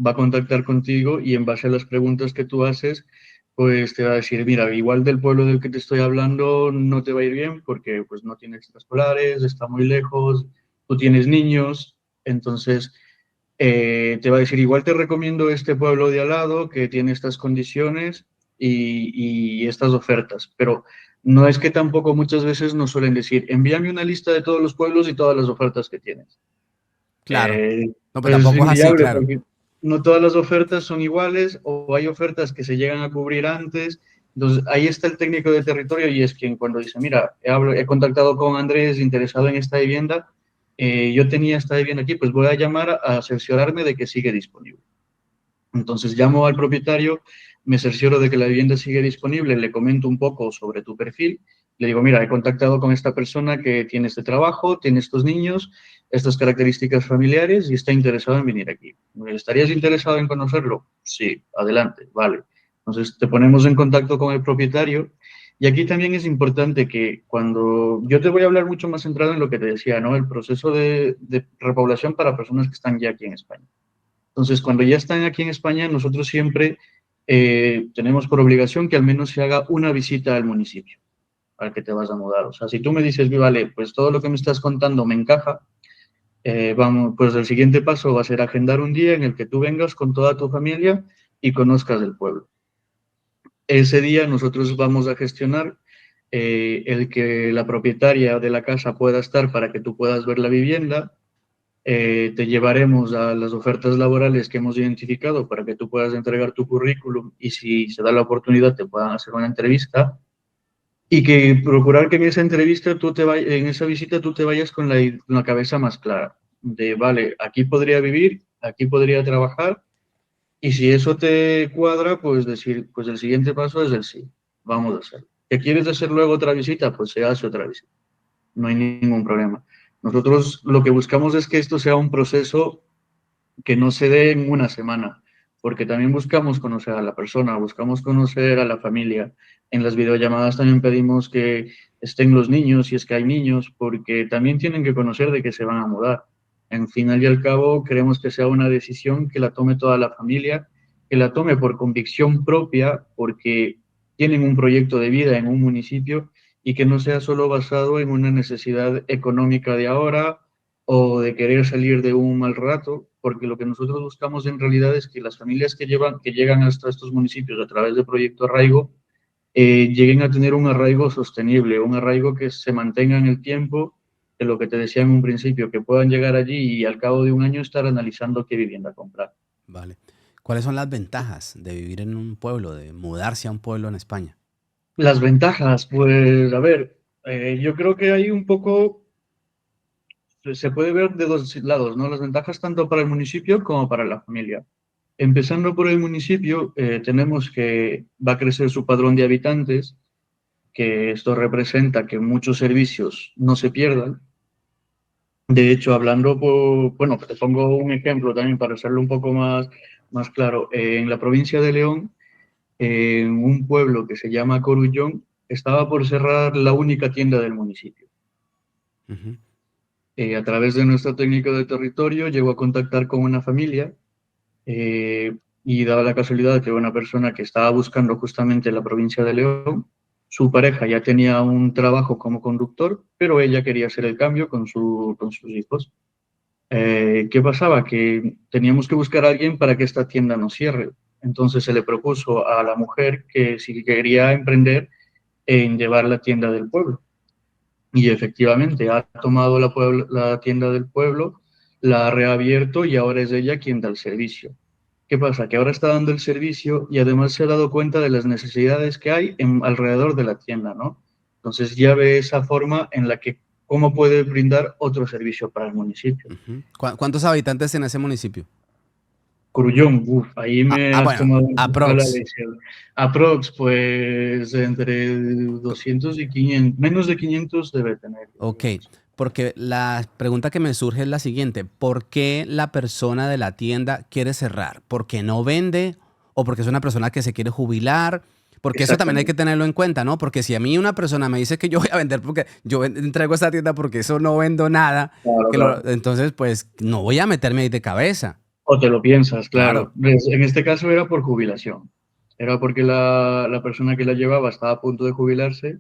va a contactar contigo y en base a las preguntas que tú haces, pues te va a decir, mira, igual del pueblo del que te estoy hablando no te va a ir bien porque pues no tiene extraescolares, está muy lejos, tú tienes niños, entonces te va a decir, igual te recomiendo este pueblo de al lado que tiene estas condiciones y estas ofertas, pero no es que tampoco muchas veces nos suelen decir, envíame una lista de todos los pueblos y todas las ofertas que tienes. Claro. No, pues Pues es tampoco es así, inviable claro. porque no todas las ofertas son iguales o hay ofertas que se llegan a cubrir antes. Entonces, ahí está el técnico de territorio y es quien cuando dice, mira, he contactado con Andrés interesado en esta vivienda, yo tenía esta vivienda aquí, pues voy a llamar a cerciorarme de que sigue disponible. Entonces llamo al propietario, me cercioro de que la vivienda sigue disponible, le comento un poco sobre tu perfil, le digo, mira, he contactado con esta persona que tiene este trabajo, tiene estos niños, estas características familiares y está interesado en venir aquí. ¿Estarías interesado en conocerlo? Sí, adelante, vale. Entonces te ponemos en contacto con el propietario y aquí también es importante que cuando yo te voy a hablar mucho más centrado en lo que te decía, ¿no? El proceso de repoblación para personas que están ya aquí en España. Entonces, cuando ya están aquí en España, nosotros siempre tenemos por obligación que al menos se haga una visita al municipio al que te vas a mudar. O sea, si tú me dices, vale, pues todo lo que me estás contando me encaja, vamos, pues el siguiente paso va a ser agendar un día en el que tú vengas con toda tu familia y conozcas el pueblo. Ese día nosotros vamos a gestionar el que la propietaria de la casa pueda estar para que tú puedas ver la vivienda, te llevaremos a las ofertas laborales que hemos identificado para que tú puedas entregar tu currículum y si se da la oportunidad te puedan hacer una entrevista y que procurar que en esa entrevista en esa visita tú te vayas con la cabeza más clara de, vale, aquí podría vivir, aquí podría trabajar y si eso te cuadra, pues decir, pues el siguiente paso es el sí, vamos a hacerlo. ¿Qué quieres hacer luego otra visita? Pues se hace otra visita, no hay ningún problema. Nosotros lo que buscamos es que esto sea un proceso que no se dé en una semana, porque también buscamos conocer a la persona, buscamos conocer a la familia. En las videollamadas también pedimos que estén los niños, si es que hay niños, porque también tienen que conocer de que se van a mudar. En final y al cabo, queremos que sea una decisión que la tome toda la familia, que la tome por convicción propia, porque tienen un proyecto de vida en un municipio y que no sea solo basado en una necesidad económica de ahora o de querer salir de un mal rato, porque lo que nosotros buscamos en realidad es que las familias que llegan hasta estos municipios a través del proyecto Arraigo lleguen a tener un arraigo sostenible, un arraigo que se mantenga en el tiempo, de lo que te decía en un principio, que puedan llegar allí y al cabo de un año estar analizando qué vivienda comprar. Vale. ¿Cuáles son las ventajas de vivir en un pueblo, de mudarse a un pueblo en España? Las ventajas, pues a ver, yo creo que hay un poco, se puede ver de dos lados, ¿no? Las ventajas tanto para el municipio como para la familia. Empezando por el municipio, tenemos que va a crecer su padrón de habitantes, que esto representa que muchos servicios no se pierdan. De hecho, hablando bueno, te pongo un ejemplo también para hacerlo un poco más claro. En la provincia de León, en un pueblo que se llama Corullón, estaba por cerrar la única tienda del municipio. Ujú. A través de nuestro técnico de territorio, llegó a contactar con una familia y daba la casualidad que una persona que estaba buscando justamente la provincia de León, su pareja ya tenía un trabajo como conductor, pero ella quería hacer el cambio con sus hijos. ¿Qué pasaba? Que teníamos que buscar a alguien para que esta tienda no cierre. Entonces se le propuso a la mujer que si quería emprender en llevar la tienda del pueblo. Y efectivamente ha tomado la tienda del pueblo, la ha reabierto y ahora es ella quien da el servicio. ¿Qué pasa? Que ahora está dando el servicio y además se ha dado cuenta de las necesidades que hay alrededor de la tienda, ¿no? Entonces ya ve esa forma en la que cómo puede brindar otro servicio para el municipio. Ujú. ¿Cuántos habitantes en ese municipio? Corullón, uff, ahí me has Bueno, tomado una mala aprox. lección. Aprox, pues entre 200 y 500, menos de 500 debe tener, Ok, digamos. Porque la pregunta que me surge es la siguiente: ¿por qué la persona de la tienda quiere cerrar? ¿Porque no vende o porque es una persona que se quiere jubilar? Porque eso también hay que Exactamente. tenerlo en cuenta, ¿no? Porque si a mí una persona me dice que yo voy a vender porque yo entrego esta tienda porque eso no vendo nada, Claro, claro. entonces pues no voy a meterme ahí de cabeza. O te lo piensas, Claro, claro. En este caso era por jubilación. Era porque la persona que la llevaba estaba a punto de jubilarse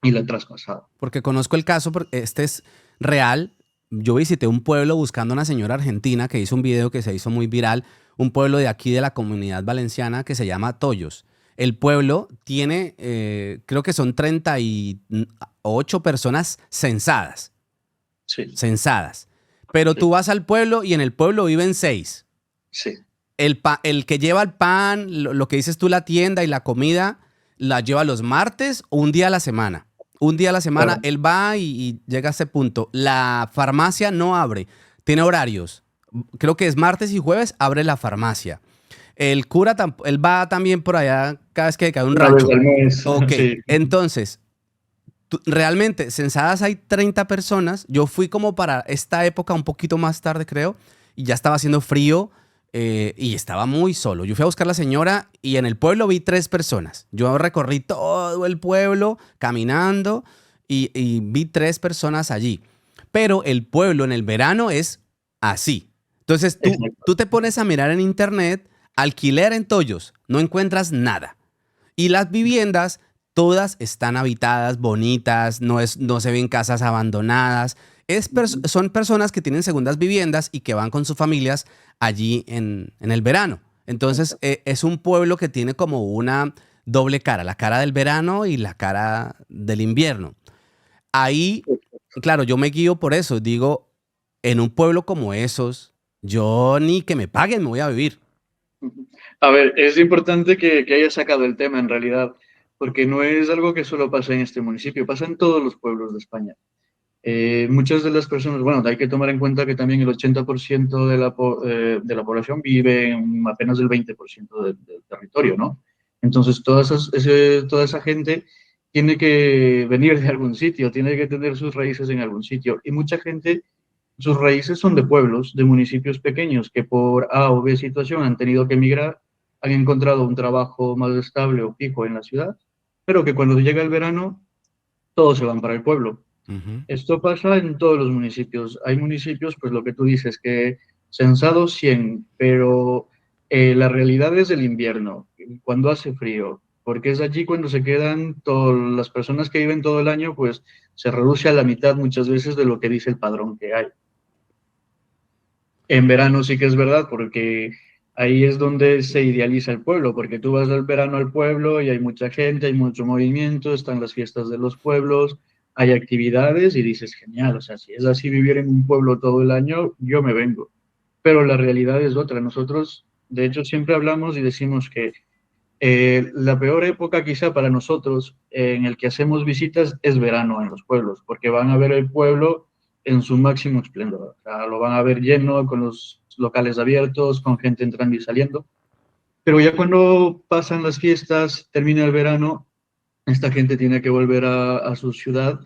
y la traspasaba. porque conozco el caso, porque este es real. Yo visité un pueblo buscando a una señora argentina que hizo un video que se hizo muy viral, un pueblo de aquí de la Comunidad Valenciana que se llama Toyos. El pueblo tiene, creo que son 38 personas censadas, Sí, censadas. Pero tú sí, vas al pueblo y en el pueblo viven 6. sí. El que lleva el pan, lo que dices tú, la tienda y la comida, la lleva los martes o un día a la semana. Un día a la semana Claro. él va y llega a ese punto. La farmacia no abre, tiene horarios. Creo que es martes y jueves, abre la farmacia. El cura, él va también por allá cada vez que cae un Una vez rancho. al mes, Ok, sí. entonces, realmente, censadas hay 30 personas. Yo fui como para esta época, un poquito más tarde, creo, y ya estaba haciendo frío y estaba muy solo. Yo fui a buscar a la señora y en el pueblo vi 3 personas. Yo recorrí todo el pueblo caminando y vi 3 personas allí. Pero el pueblo en el verano es así. Entonces tú Exacto. te pones a mirar en internet, alquiler en Toyos, no encuentras nada. Y las viviendas, todas están habitadas, bonitas, no se ven casas abandonadas. Son personas que tienen segundas viviendas y que van con sus familias allí en el verano. Entonces, es un pueblo que tiene como una doble cara, la cara del verano y la cara del invierno. Ahí, claro, yo me guío por eso. Digo, en un pueblo como esos, yo ni que me paguen me voy a vivir. A ver, es importante que hayas sacado el tema en realidad, porque no es algo que solo pasa en este municipio, pasa en todos los pueblos de España. Muchas de las personas, bueno, hay que tomar en cuenta que también el 80% de la población vive en apenas el 20% del territorio, ¿no? Entonces, toda esa gente tiene que venir de algún sitio, tiene que tener sus raíces en algún sitio. Y mucha gente, sus raíces son de pueblos, de municipios pequeños, que por A o B situación han tenido que emigrar, han encontrado un trabajo más estable o fijo en la ciudad, pero que cuando llega el verano, todos se van para el pueblo. Ujú. Esto pasa en todos los municipios. Hay municipios, pues lo que tú dices, que censados 100, pero la realidad es el invierno, cuando hace frío, porque es allí cuando se quedan todas las personas que viven todo el año, pues se reduce a la mitad muchas veces de lo que dice el padrón que hay. En verano sí que es verdad, porque ahí es donde se idealiza el pueblo, porque tú vas al verano al pueblo y hay mucha gente, hay mucho movimiento, están las fiestas de los pueblos, hay actividades y dices, genial, o sea, si es así vivir en un pueblo todo el año, yo me vengo. Pero la realidad es otra. Nosotros, de hecho, siempre hablamos y decimos que la peor época quizá para nosotros en el que hacemos visitas es verano en los pueblos, porque van a ver el pueblo en su máximo esplendor. O sea, lo van a ver lleno, con los locales abiertos, con gente entrando y saliendo. Pero ya cuando pasan las fiestas, termina el verano, esta gente tiene que volver a su ciudad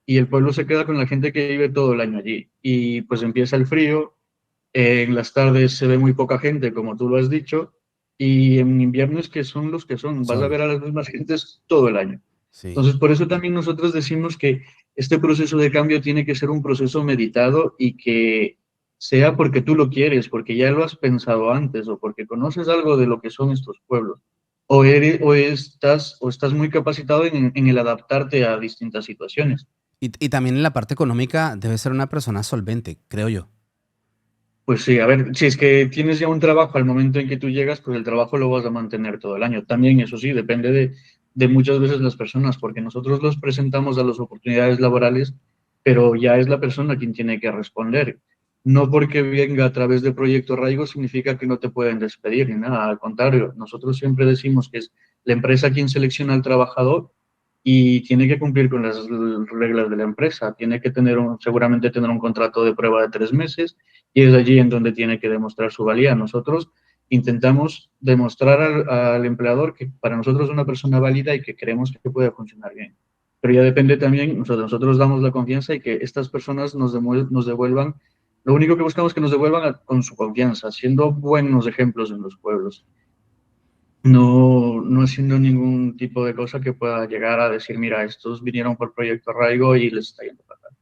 y el pueblo se queda con la gente que vive todo el año allí. Y pues empieza el frío, en las tardes se ve muy poca gente, como tú lo has dicho, y en invierno es que son. Vas a Son, ver a las mismas gentes todo el año. sí. Entonces, por eso también nosotros decimos que este proceso de cambio tiene que ser un proceso meditado y que sea porque tú lo quieres, porque ya lo has pensado antes o porque conoces algo de lo que son estos pueblos. O estás muy capacitado en el adaptarte a distintas situaciones. Y también en la parte económica debe ser una persona solvente, creo yo. Pues sí, a ver, si es que tienes ya un trabajo al momento en que tú llegas, pues el trabajo lo vas a mantener todo el año. También, eso sí, depende de muchas veces las personas, porque nosotros los presentamos a las oportunidades laborales, pero ya es la persona quien tiene que responder. No porque venga a través del proyecto Raigo significa que no te pueden despedir ni nada, al contrario, nosotros siempre decimos que es la empresa quien selecciona al trabajador y tiene que cumplir con las reglas de la empresa. Tiene que seguramente tener un contrato de prueba de 3 meses y es allí en donde tiene que demostrar su valía. Nosotros intentamos demostrar al empleador que para nosotros es una persona válida y que creemos que puede funcionar bien. pero ya depende también, nosotros damos la confianza y que estas personas nos devuelvan, lo único que buscamos es que nos devuelvan con su confianza, siendo buenos ejemplos en los pueblos, no haciendo ningún tipo de cosa que pueda llegar a decir, mira, estos vinieron por Proyecto Arraigo y les está yendo fatal.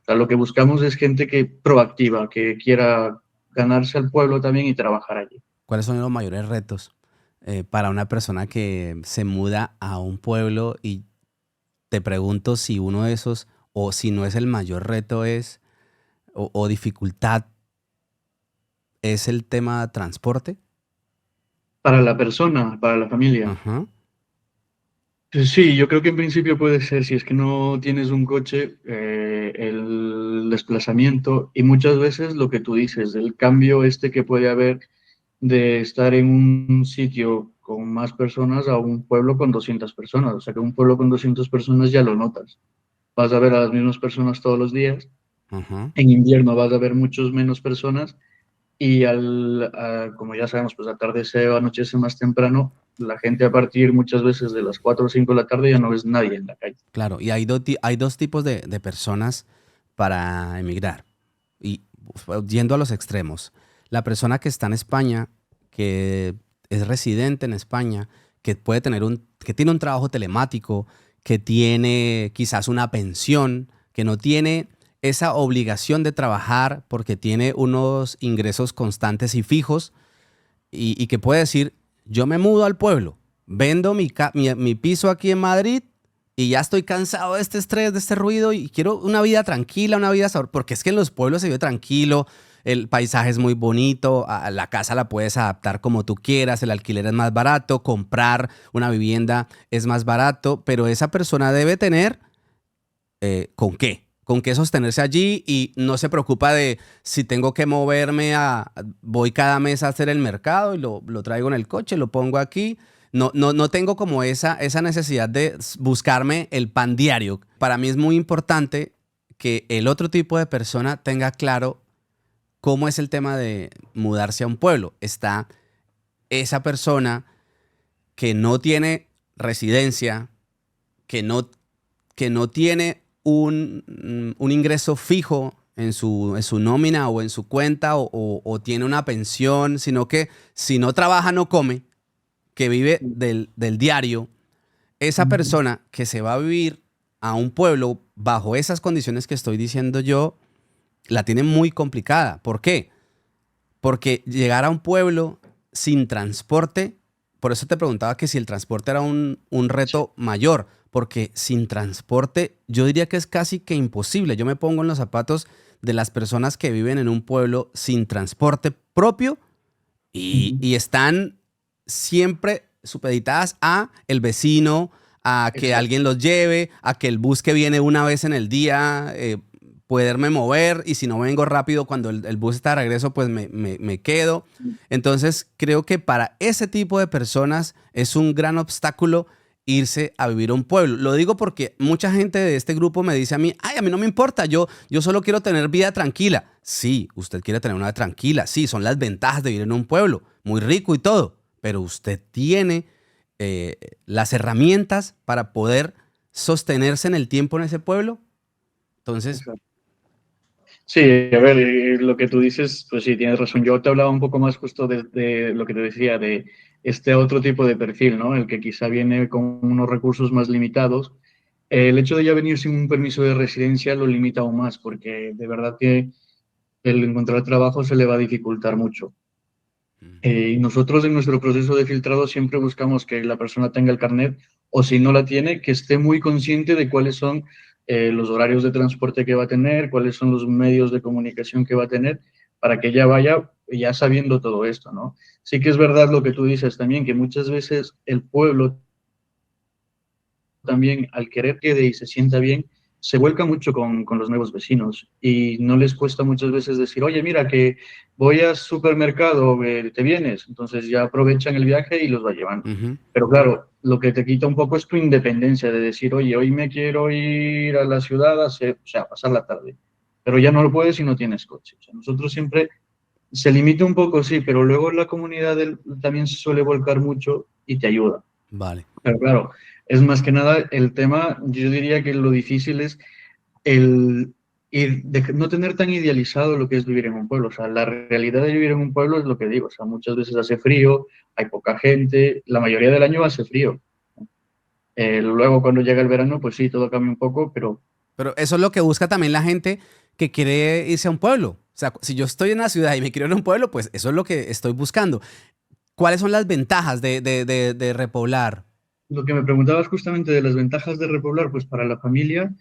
O sea, lo que buscamos es gente que proactiva, que quiera ganarse al pueblo también y trabajar allí. ¿Cuáles son los mayores retos para una persona que se muda a un pueblo? Y te pregunto si uno de esos, o si no es el mayor reto, es, o dificultad, es el tema transporte. Para la persona, para la familia. Ajá. Pues sí, yo creo que en principio puede ser, si es que no tienes un coche, el desplazamiento y muchas veces lo que tú dices, el cambio este que puede haber de estar en un sitio con más personas a un pueblo con 200 personas. O sea que un pueblo con 200 personas ya lo notas. Vas a ver a las mismas personas todos los días. Ajá. En invierno vas a ver muchos menos personas y como ya sabemos, pues atardece o anochece más temprano, la gente a partir muchas veces de las 4 o 5 de la tarde ya no ves nadie en la calle. Claro, y hay dos tipos de personas para emigrar. Y yendo a los extremos, la persona que está en España, que es residente en España, que puede tener que tiene un trabajo telemático, que tiene quizás una pensión, que no tiene esa obligación de trabajar porque tiene unos ingresos constantes y fijos, y que puede decir, yo me mudo al pueblo, vendo mi piso aquí en Madrid y ya estoy cansado de este estrés, de este ruido y quiero una vida tranquila, una vida porque es que en los pueblos se vive tranquilo, el paisaje es muy bonito, la casa la puedes adaptar como tú quieras, el alquiler es más barato, comprar una vivienda es más barato, pero esa persona debe tener ¿con qué? ¿Con qué sostenerse allí? Y no se preocupa de si tengo que moverme voy cada mes a hacer el mercado y lo traigo en el coche, lo pongo aquí. No tengo como esa necesidad de buscarme el pan diario. Para mí es muy importante que el otro tipo de persona tenga claro cómo es el tema de mudarse a un pueblo. Está esa persona que no tiene residencia, que no, que no tiene un ingreso fijo en su nómina o en su cuenta o tiene una pensión, sino que si no trabaja no come, que vive del diario, esa persona que se va a vivir a un pueblo bajo esas condiciones que estoy diciendo yo, la tiene muy complicada. ¿Por qué? Porque llegar a un pueblo sin transporte, por eso te preguntaba que si el transporte era un reto mayor, porque sin transporte yo diría que es casi que imposible. Yo me pongo en los zapatos de las personas que viven en un pueblo sin transporte propio y están siempre supeditadas a el vecino, a que Exacto. alguien los lleve, a que el bus que viene una vez en el día, poderme mover, y si no vengo rápido cuando el bus está de regreso, pues me quedo. Entonces creo que para ese tipo de personas es un gran obstáculo irse a vivir a un pueblo. Lo digo porque mucha gente de este grupo me dice a mí, ay, a mí no me importa, yo solo quiero tener vida tranquila. Sí, usted quiere tener una vida tranquila, sí, son las ventajas de vivir en un pueblo, muy rico y todo, pero usted tiene las herramientas para poder sostenerse en el tiempo en ese pueblo. Entonces, Exacto. Sí, a ver, lo que tú dices, pues sí, tienes razón. Yo te hablaba un poco más justo de lo que te decía, de este otro tipo de perfil, ¿no? El que quizá viene con unos recursos más limitados. El hecho de ya venir sin un permiso de residencia lo limita aún más, porque de verdad que el encontrar trabajo se le va a dificultar mucho. Y nosotros en nuestro proceso de filtrado siempre buscamos que la persona tenga el carnet o si no la tiene, que esté muy consciente de cuáles son los horarios de transporte que va a tener, cuáles son los medios de comunicación que va a tener, para que ella vaya ya sabiendo todo esto, ¿no? Sí que es verdad lo que tú dices también, que muchas veces el pueblo también al querer quede y se sienta bien, se vuelca mucho con los nuevos vecinos y no les cuesta muchas veces decir, oye, mira que voy al supermercado, te vienes, entonces ya aprovechan el viaje y los va llevando. ujú, Pero claro, lo que te quita un poco es tu independencia de decir, oye, hoy me quiero ir a la ciudad a hacer, o sea, a pasar la tarde, pero ya no lo puedes si no tienes coche. O sea, nosotros siempre se limita un poco, sí, pero luego la comunidad también se suele volcar mucho y te ayuda. vale. Pero claro, Es más que nada el tema, yo diría que lo difícil es el no tener tan idealizado lo que es vivir en un pueblo. O sea, la realidad de vivir en un pueblo es lo que digo. O sea, muchas veces hace frío, hay poca gente, la mayoría del año hace frío. Luego cuando llega el verano, pues sí, todo cambia un poco, pero Pero eso es lo que busca también la gente que quiere irse a un pueblo. O sea, si yo estoy en una ciudad y me quiero ir a un pueblo, pues eso es lo que estoy buscando. ¿Cuáles son las ventajas de repoblar? lo que me preguntabas justamente de las ventajas de repoblar, pues para la familia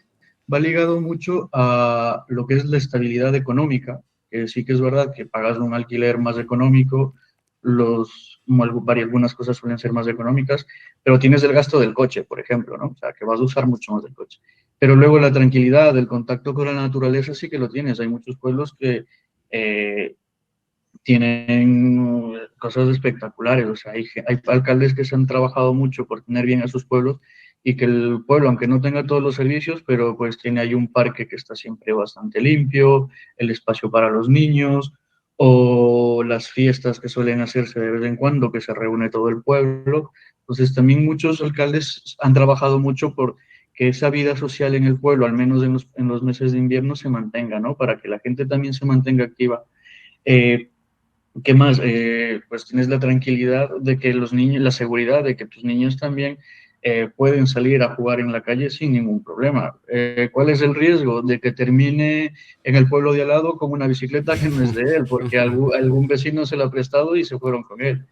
va ligado mucho a lo que es la estabilidad económica, que sí que es verdad que pagas un alquiler más económico, algunas cosas suelen ser más económicas, pero tienes el gasto del coche, por ejemplo, ¿no? O sea, que vas a usar mucho más el coche. Pero luego la tranquilidad, el contacto con la naturaleza sí que lo tienes. Hay muchos pueblos que eh, tienen cosas espectaculares. O sea, hay alcaldes que se han trabajado mucho por tener bien a sus pueblos y que el pueblo, aunque no tenga todos los servicios, pero pues tiene ahí un parque que está siempre bastante limpio, el espacio para los niños o las fiestas que suelen hacerse de vez en cuando, que se reúne todo el pueblo. Entonces también muchos alcaldes han trabajado mucho por que esa vida social en el pueblo, al menos en los meses de invierno, se mantenga, ¿no? Para que la gente también se mantenga activa. Eh, ¿Qué más? Pues tienes la tranquilidad de que los niños, la seguridad de que tus niños también pueden salir a jugar en la calle sin ningún problema. ¿Cuál es el riesgo? De que termine en el pueblo de al lado con una bicicleta que no es de él, porque algún vecino se la ha prestado y se fueron con él.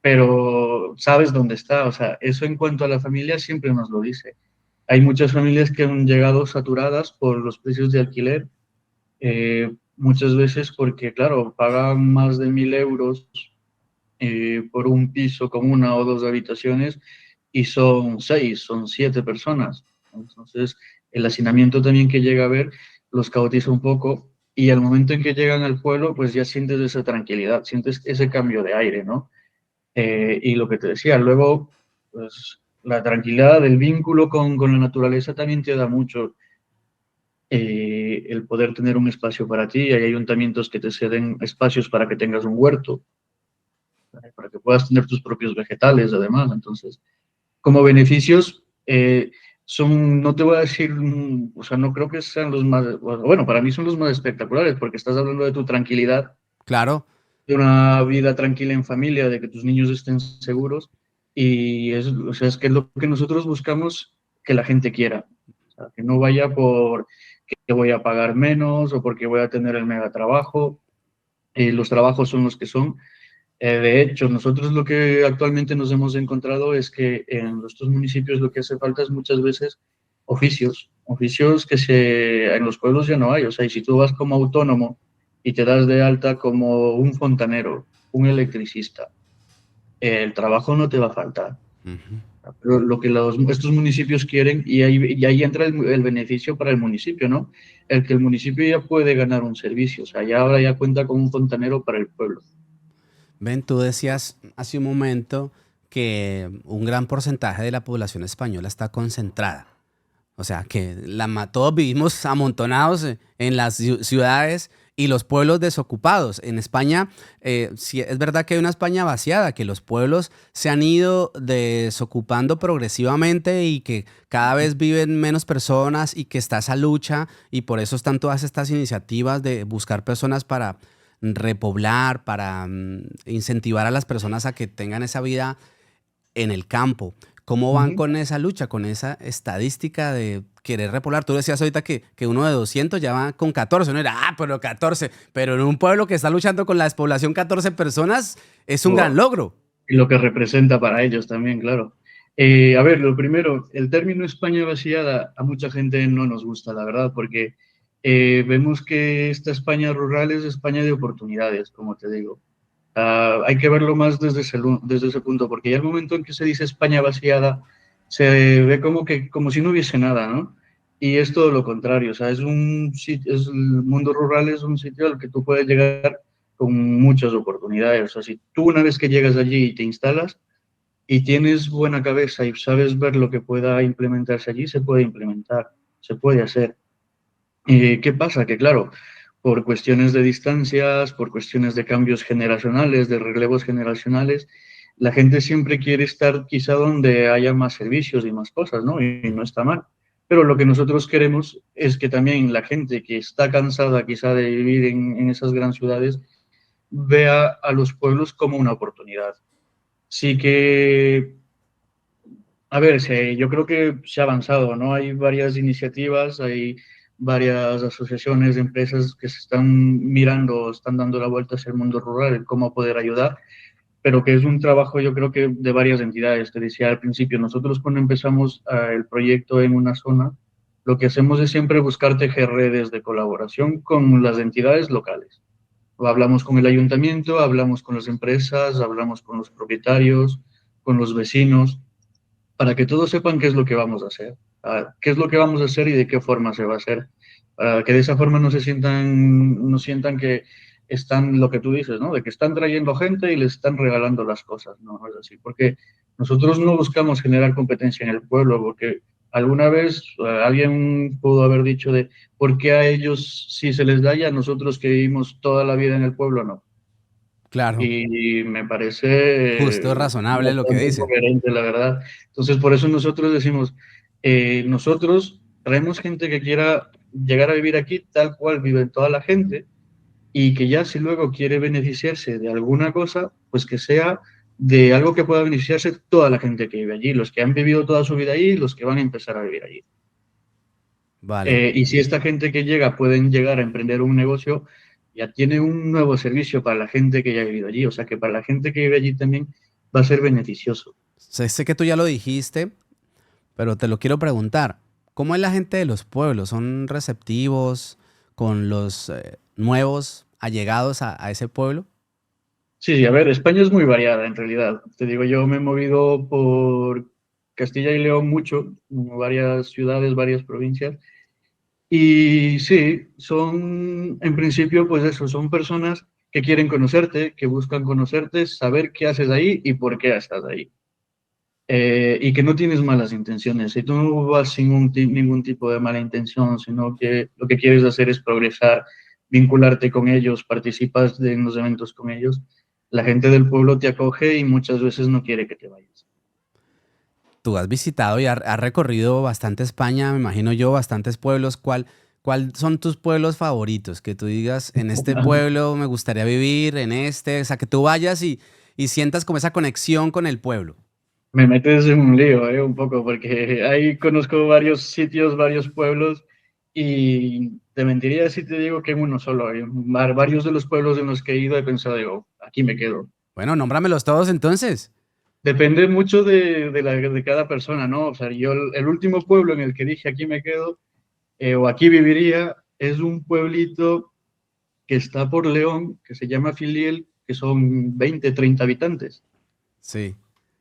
Pero sabes dónde está. O sea, eso en cuanto a la familia siempre nos lo dice. Hay muchas familias que han llegado saturadas por los precios de alquiler, muchas veces porque, claro, pagan más de 1.000 euros por un piso con una o dos habitaciones y son 6, son 7 personas. Entonces, el hacinamiento también que llega a ver los caotiza un poco y al momento en que llegan al pueblo, pues ya sientes esa tranquilidad, sientes ese cambio de aire, ¿no? Y lo que te decía, luego, pues la tranquilidad del vínculo con la naturaleza también te da mucho el poder tener un espacio para ti. Hay ayuntamientos que te ceden espacios para que tengas un huerto, para que puedas tener tus propios vegetales, además. Entonces, como beneficios, no te voy a decir, o sea, no creo que sean los más, bueno, para mí son los más espectaculares, porque estás hablando de tu tranquilidad, Claro. de una vida tranquila en familia, de que tus niños estén seguros, y o sea, es que es lo que nosotros buscamos que la gente quiera. O sea, que no vaya por que voy a pagar menos o porque voy a tener el mega trabajo. Los trabajos son los que son. De hecho, nosotros lo que actualmente nos hemos encontrado es que en nuestros municipios lo que hace falta es muchas veces oficios que en los pueblos ya no hay. O sea, y si tú vas como autónomo y te das de alta como un fontanero, un electricista, el trabajo no te va a faltar. Ujú. Pero lo que estos municipios quieren, y ahí entra el beneficio para el municipio, ¿no? El que el municipio ya puede ganar un servicio, o sea, ya ahora ya cuenta con un fontanero para el pueblo. Ven, tú decías hace un momento que un gran porcentaje de la población española está concentrada. O sea, que todos vivimos amontonados en las ciudades y los pueblos desocupados. En España, sí, es verdad que hay una España vaciada, que los pueblos se han ido desocupando progresivamente y que cada vez viven menos personas y que está esa lucha y por eso están todas estas iniciativas de buscar personas para repoblar, para incentivar a las personas a que tengan esa vida en el campo. ¿Cómo van Ujú. con esa lucha, con esa estadística de querer repoblar? Tú decías ahorita que uno de 200 ya va con 14, no era, pero 14, pero en un pueblo que está luchando con la despoblación 14 personas es un gran O- logro. y lo que representa para ellos también, claro. A ver, lo primero, el término España vaciada a mucha gente no nos gusta, la verdad, porque vemos que esta España rural es España de oportunidades, como te digo. Hay que verlo más desde ese punto, porque ya el momento en que se dice España vaciada, se ve como si no hubiese nada, ¿no? Y es todo lo contrario, o sea, el mundo rural es un sitio al que tú puedes llegar con muchas oportunidades. O sea, si tú una vez que llegas allí y te instalas y tienes buena cabeza y sabes ver lo que pueda implementarse allí, se puede implementar, se puede hacer. ¿Qué pasa? Que claro, por cuestiones de distancias, por cuestiones de cambios generacionales, de relevos generacionales, la gente siempre quiere estar quizá donde haya más servicios y más cosas, ¿no? Y no está mal. Pero lo que nosotros queremos es que también la gente que está cansada quizá de vivir en esas grandes ciudades vea a los pueblos como una oportunidad. Sí que, a ver, yo creo que se ha avanzado, ¿no? Hay varias iniciativas, hay varias asociaciones de empresas que se están mirando, están dando la vuelta hacia el mundo rural, en cómo poder ayudar, pero que es un trabajo yo creo que de varias entidades. Te decía al principio, nosotros cuando empezamos el proyecto en una zona, lo que hacemos es siempre buscar tejer redes de colaboración con las entidades locales. Hablamos con el ayuntamiento, hablamos con las empresas, hablamos con los propietarios, con los vecinos, para que todos sepan qué es lo que vamos a hacer, qué es lo que vamos a hacer y de qué forma se va a hacer, para que de esa forma no sientan que están, lo que tú dices, ¿no? De que están trayendo gente y les están regalando las cosas, no, no es así, porque nosotros no buscamos generar competencia en el pueblo, porque alguna vez alguien pudo haber dicho de por qué a ellos sí se les da y a nosotros que vivimos toda la vida en el pueblo no. Claro, Y me parece justo, razonable lo que bastante dicen. coherente, la verdad. Entonces, por eso nosotros decimos, nosotros traemos gente que quiera llegar a vivir aquí tal cual vive toda la gente y que ya si luego quiere beneficiarse de alguna cosa, pues que sea de algo que pueda beneficiarse toda la gente que vive allí, los que han vivido toda su vida allí y los que van a empezar a vivir allí. Vale. Y si esta gente que llega pueden llegar a emprender un negocio, ya tiene un nuevo servicio para la gente que ya ha vivido allí. O sea que para la gente que vive allí también va a ser beneficioso. Sé que tú ya lo dijiste, pero te lo quiero preguntar. ¿Cómo es la gente de los pueblos? ¿Son receptivos con los nuevos allegados a ese pueblo? Sí, a ver, España es muy variada en realidad. Te digo, yo me he movido por Castilla y León mucho, varias ciudades, varias provincias. Y sí, son, en principio, pues eso, son personas que quieren conocerte, que buscan conocerte, saber qué haces ahí y por qué estás ahí. Y que no tienes malas intenciones. Si tú no vas sin ningún tipo de mala intención, sino que lo que quieres hacer es progresar, vincularte con ellos, participas en los eventos con ellos, la gente del pueblo te acoge y muchas veces no quiere que te vayas. Tú has visitado y has recorrido bastante España, me imagino yo, bastantes pueblos. ¿Cuál son tus pueblos favoritos? Que tú digas, en este pueblo me gustaría vivir, en este, o sea, que tú vayas y sientas como esa conexión con el pueblo. Me metes en un lío, un poco, porque ahí conozco varios sitios, varios pueblos, y te mentiría si te digo que en uno solo. En varios de los pueblos en los que he ido he pensado, digo, aquí me quedo. Bueno, nómbramelos todos entonces. Depende mucho de cada persona, ¿no? O sea, yo el último pueblo en el que dije aquí me quedo o aquí viviría es un pueblito que está por León, que se llama Filiel, que son 20, 30 habitantes. Sí.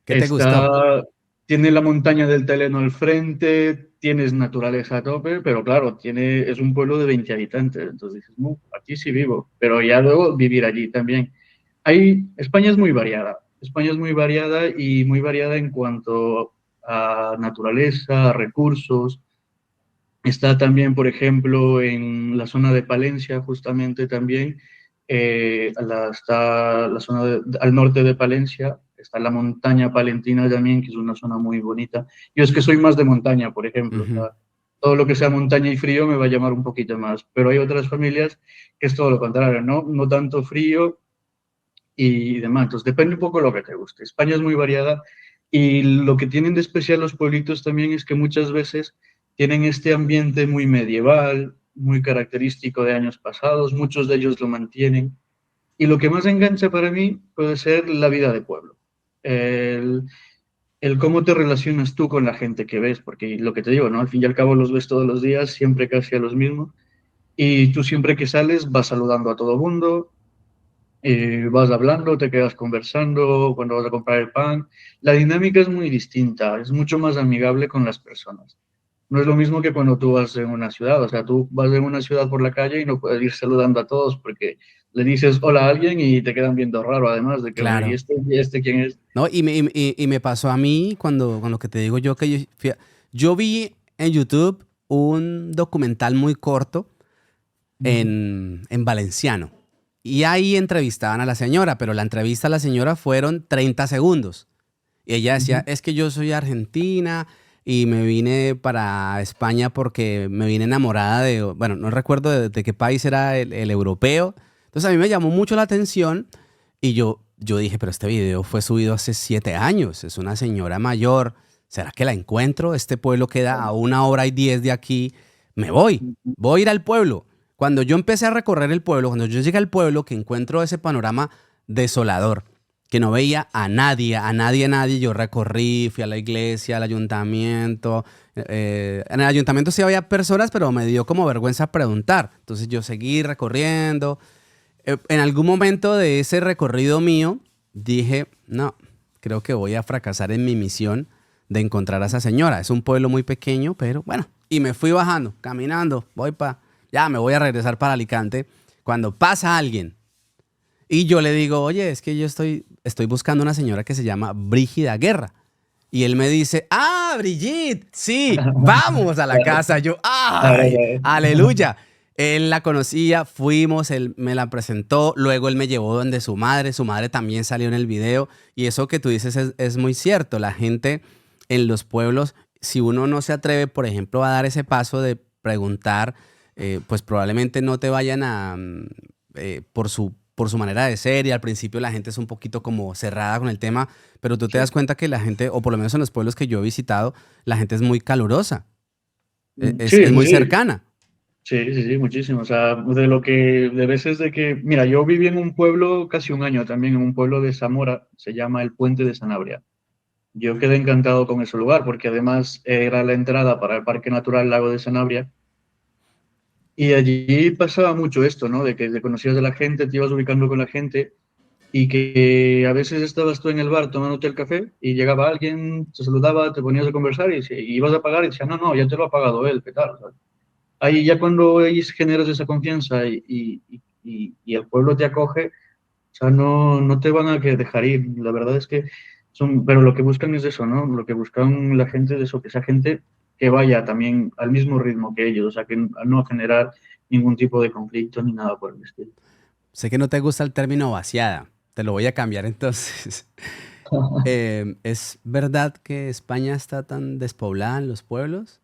¿Qué te gustó? Está, tiene la montaña del Teleno al frente, tienes naturaleza a tope, pero claro, es un pueblo de 20 habitantes, entonces dices, no, aquí sí vivo, pero ya luego vivir allí también. España es muy variada, España es muy variada en cuanto a naturaleza, a recursos. Está también, por ejemplo, en la zona de Palencia, justamente también, está la zona al norte de Palencia, está la montaña palentina también, que es una zona muy bonita. Yo es que soy más de montaña, por ejemplo, o Ujú. sea, todo lo que sea montaña y frío me va a llamar un poquito más, pero hay otras familias que es todo lo contrario, ¿no? No tanto frío y demás. Entonces, depende un poco de lo que te guste. España es muy variada y lo que tienen de especial los pueblitos también es que muchas veces tienen este ambiente muy medieval, muy característico de años pasados, muchos de ellos lo mantienen. Y lo que más engancha para mí puede ser la vida de pueblo. El, el cómo te relacionas tú con la gente que ves, porque lo que te digo, ¿no? Al fin y al cabo los ves todos los días, siempre casi a los mismos, y tú siempre que sales vas saludando a todo mundo, vas hablando, te quedas conversando cuando vas a comprar el pan. La dinámica es muy distinta, es mucho más amigable con las personas. No es lo mismo que cuando tú vas en una ciudad, o sea, tú vas en una ciudad por la calle y no puedes ir saludando a todos porque le dices hola a alguien y te quedan viendo raro, además de que, Claro. y este quién es? ¿No? Y me pasó a mí con lo que te digo yo, que yo vi en YouTube un documental muy corto en valenciano. y ahí entrevistaban a la señora, pero la entrevista a la señora fueron 30 segundos. Y ella decía, Ujú. es que yo soy argentina y me vine para España porque me vine enamorada de, bueno, no recuerdo de qué país era el europeo. Entonces a mí me llamó mucho la atención y yo dije, pero este video fue subido hace 7 años, es una señora mayor, ¿será que la encuentro? Este pueblo queda a 1 hora y 10 de aquí, me Ujú. voy a ir al pueblo. Cuando yo empecé a recorrer el pueblo, cuando yo llegué al pueblo, que encuentro ese panorama desolador, que no veía a nadie, a nadie, a nadie. Yo recorrí, fui a la iglesia, al ayuntamiento. En el ayuntamiento sí había personas, pero me dio como vergüenza preguntar. Entonces yo seguí recorriendo. En algún momento de ese recorrido mío, dije, no, creo que voy a fracasar en mi misión de encontrar a esa señora. Es un pueblo muy pequeño, pero bueno. Y me fui bajando, caminando, ya me voy a regresar para Alicante. Cuando pasa alguien y yo le digo, oye, es que yo estoy buscando una señora que se llama Brígida Guerra. Y él me dice, ah, Brigitte, sí, vamos a la Claro, casa. Yo, claro, ay, claro. aleluya. Él la conocía, fuimos, él me la presentó, luego él me llevó donde su madre también salió en el video. Y eso que tú dices es muy cierto. La gente en los pueblos, si uno no se atreve, por ejemplo, a dar ese paso de preguntar, pues probablemente no te vayan por su manera de ser y al principio la gente es un poquito como cerrada con el tema, pero tú te das Sí. cuenta que la gente, o por lo menos en los pueblos que yo he visitado, la gente es muy calurosa, es, Sí, es sí, muy sí. cercana. Sí, sí, sí, muchísimo. O sea, de lo que, de veces de que, mira, yo viví en un pueblo casi un año también, en un pueblo de Zamora, se llama el Puente de Sanabria. Yo quedé encantado con ese lugar porque además era la entrada para el Parque Natural Lago de Sanabria y allí pasaba mucho esto, ¿no? De que te conocías de la gente, te ibas ubicando con la gente y que a veces estabas tú en el bar tomándote el café y llegaba alguien, te saludaba, te ponías a conversar y ibas a pagar y decía, no, no, ya te lo ha pagado él, ¿qué tal? Ahí ya cuando ahí generas esa confianza y el pueblo te acoge, o sea, no te van a que dejar ir. La verdad es que son, pero lo que buscan es eso, ¿no? Lo que buscan la gente es eso, que esa gente que vaya también al mismo ritmo que ellos, o sea, que no generar ningún tipo de conflicto ni nada por el estilo. Sé que no te gusta el término vaciada, te lo voy a cambiar entonces. ¿Es verdad que España está tan despoblada en los pueblos?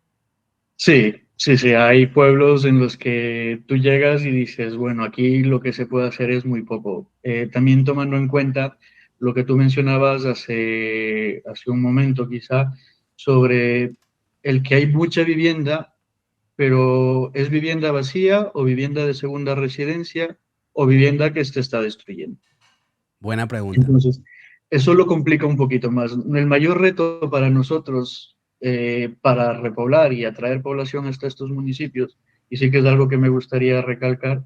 Sí, sí, sí, hay pueblos en los que tú llegas y dices, bueno, aquí lo que se puede hacer es muy poco. También tomando en cuenta lo que tú mencionabas hace un momento quizá, sobre el que hay mucha vivienda, pero ¿es vivienda vacía o vivienda de segunda residencia o vivienda que se está destruyendo? Buena pregunta. Entonces, eso lo complica un poquito más. El mayor reto para nosotros, para repoblar y atraer población hasta estos municipios, y sí que es algo que me gustaría recalcar,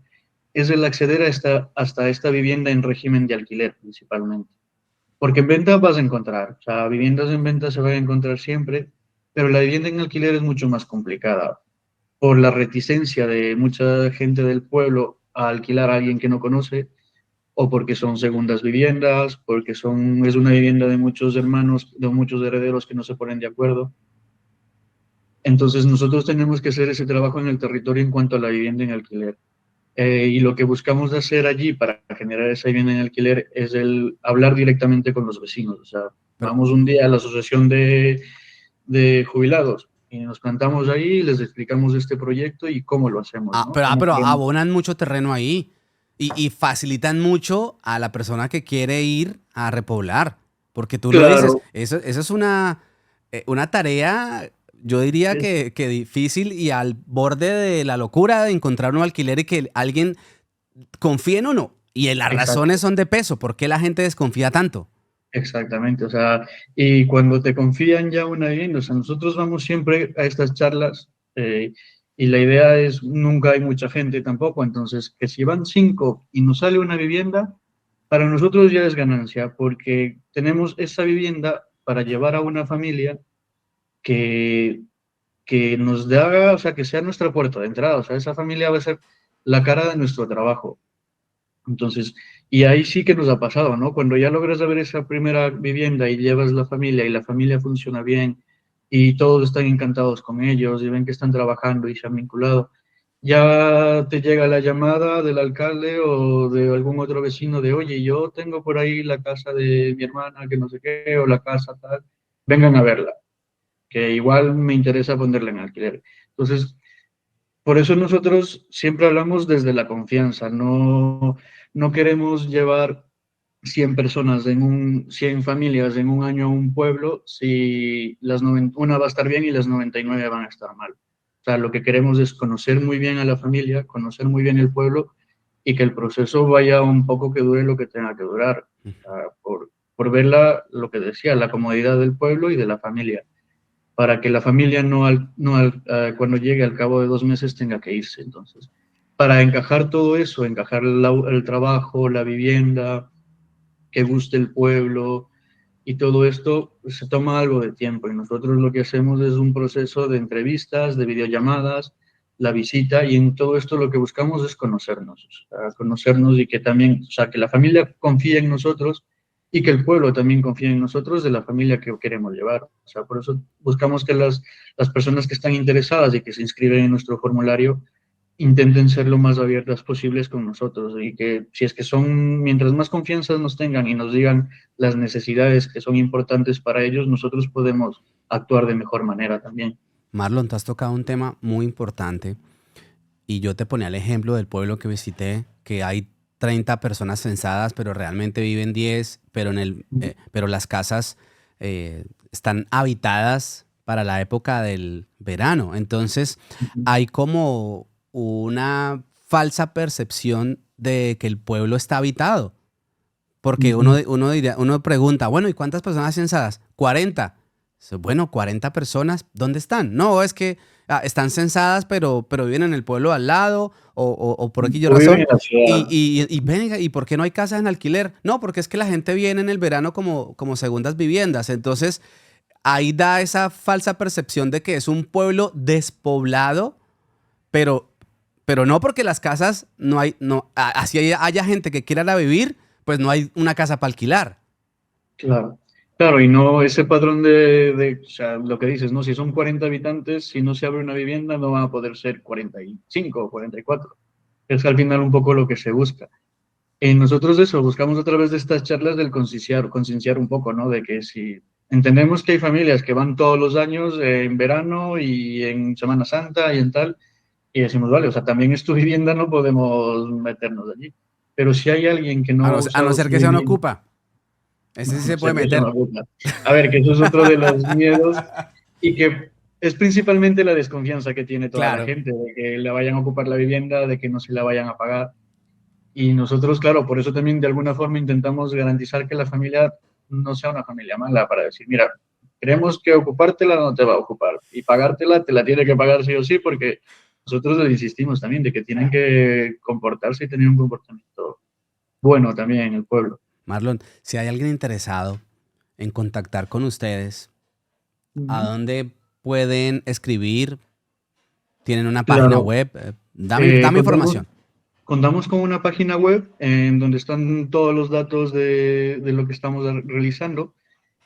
es el acceder hasta esta vivienda en régimen de alquiler principalmente. Porque en venta vas a encontrar, o sea, viviendas en venta se van a encontrar siempre, pero la vivienda en alquiler es mucho más complicada por la reticencia de mucha gente del pueblo a alquilar a alguien que no conoce o porque son segundas viviendas, porque es una vivienda de muchos hermanos, de muchos herederos que no se ponen de acuerdo. Entonces nosotros tenemos que hacer ese trabajo en el territorio en cuanto a la vivienda en alquiler. Y lo que buscamos hacer allí para generar esa vivienda en alquiler es el hablar directamente con los vecinos. O sea, Pero, vamos un día a la asociación de jubilados y nos plantamos ahí y les explicamos este proyecto y cómo lo hacemos, ¿no? Cómo pero queremos. abonan mucho terreno ahí y facilitan mucho a la persona que quiere ir a repoblar. Porque tú lo dices, Claro, eso es una tarea, yo diría es que difícil y al borde de la locura de encontrar un alquiler y que alguien confíe en uno. Y las razones exacto. son de peso. ¿Por qué la gente desconfía tanto? Exactamente, o sea, y cuando te confían ya una vivienda, o sea, nosotros vamos siempre a estas charlas y la idea es, nunca hay mucha gente tampoco, entonces que si van cinco y nos sale una vivienda, para nosotros ya es ganancia, porque tenemos esa vivienda para llevar a una familia que, que nos da, o sea, que sea nuestra puerta de entrada, o sea, esa familia va a ser la cara de nuestro trabajo. Entonces, y ahí sí que nos ha pasado, ¿no? Cuando ya logras ver esa primera vivienda y llevas la familia y la familia funciona bien y todos están encantados con ellos y ven que están trabajando y se han vinculado, ya te llega la llamada del alcalde o de algún otro vecino de, oye, yo tengo por ahí la casa de mi hermana, que no sé qué, o la casa tal, vengan a verla, que igual me interesa ponerla en alquiler. Entonces, por eso nosotros siempre hablamos desde la confianza, no queremos llevar 100 personas 100 familias en un año a un pueblo si una va a estar bien y las 99 van a estar mal. O sea, lo que queremos es conocer muy bien a la familia, conocer muy bien el pueblo y que el proceso vaya un poco que dure lo que tenga que durar, o sea, por ver lo que decía, la comodidad del pueblo y de la familia, para que la familia cuando llegue al cabo de 2 meses tenga que irse. Entonces, para encajar todo eso, encajar el trabajo, la vivienda, que guste el pueblo y todo esto, pues, se toma algo de tiempo y nosotros lo que hacemos es un proceso de entrevistas, de videollamadas, la visita y en todo esto lo que buscamos es conocernos, o sea, conocernos y que también, o sea, que la familia confíe en nosotros y que el pueblo también confíe en nosotros de la familia que queremos llevar. O sea, por eso buscamos que las personas que están interesadas y que se inscriben en nuestro formulario intenten ser lo más abiertas posibles con nosotros y que si es que son, mientras más confianza nos tengan y nos digan las necesidades que son importantes para ellos, nosotros podemos actuar de mejor manera también. Marlon, tú has tocado un tema muy importante y yo te ponía el ejemplo del pueblo que visité, que hay 30 personas censadas, pero realmente viven 10, pero las casas están habitadas para la época del verano. Entonces hay como una falsa percepción de que el pueblo está habitado. Porque uno pregunta, bueno, ¿y cuántas personas censadas? 40. Bueno, 40 personas, ¿dónde están? No, es que están censadas, pero viven en el pueblo al lado o por aquí yo O viven razón. en la ciudad. Y venga, ¿y por qué no hay casas en alquiler? No, porque es que la gente viene en el verano como segundas viviendas. Entonces, ahí da esa falsa percepción de que es un pueblo despoblado, pero, pero no porque las casas no hay, no, así haya gente que quiera ir a vivir, pues no hay una casa para alquilar. Claro, claro, y no ese patrón o sea, lo que dices, ¿no? Si son 40 habitantes, si no se abre una vivienda, no van a poder ser 45 o 44. Es al final un poco lo que se busca. Nosotros eso, buscamos a través de estas charlas del concienciar un poco, ¿no? De que si entendemos que hay familias que van todos los años en verano y en Semana Santa y en tal, y decimos, vale, o sea, también es tu vivienda, no podemos meternos allí. Pero si hay alguien que no ha A no usado ser su que sea un vivienda, ocupa. Ese sí bueno, se no sé puede qué eso me meter. gusta. A ver, que eso es otro de los miedos y que es principalmente la desconfianza que tiene toda la Claro. gente, de que le vayan a ocupar la vivienda, de que no se la vayan a pagar. Y nosotros, claro, por eso también de alguna forma intentamos garantizar que la familia no sea una familia mala, para decir, mira, creemos que ocupártela no te va a ocupar y pagártela te la tiene que pagar sí o sí, porque nosotros les insistimos también de que tienen que comportarse y tener un comportamiento bueno también en el pueblo. Marlon, si hay alguien interesado en contactar con ustedes, ¿a Ujú. dónde pueden escribir? ¿Tienen una página Claro, web? eh, Dame contamos, información. contamos con una página web en donde están todos los datos de lo que estamos realizando.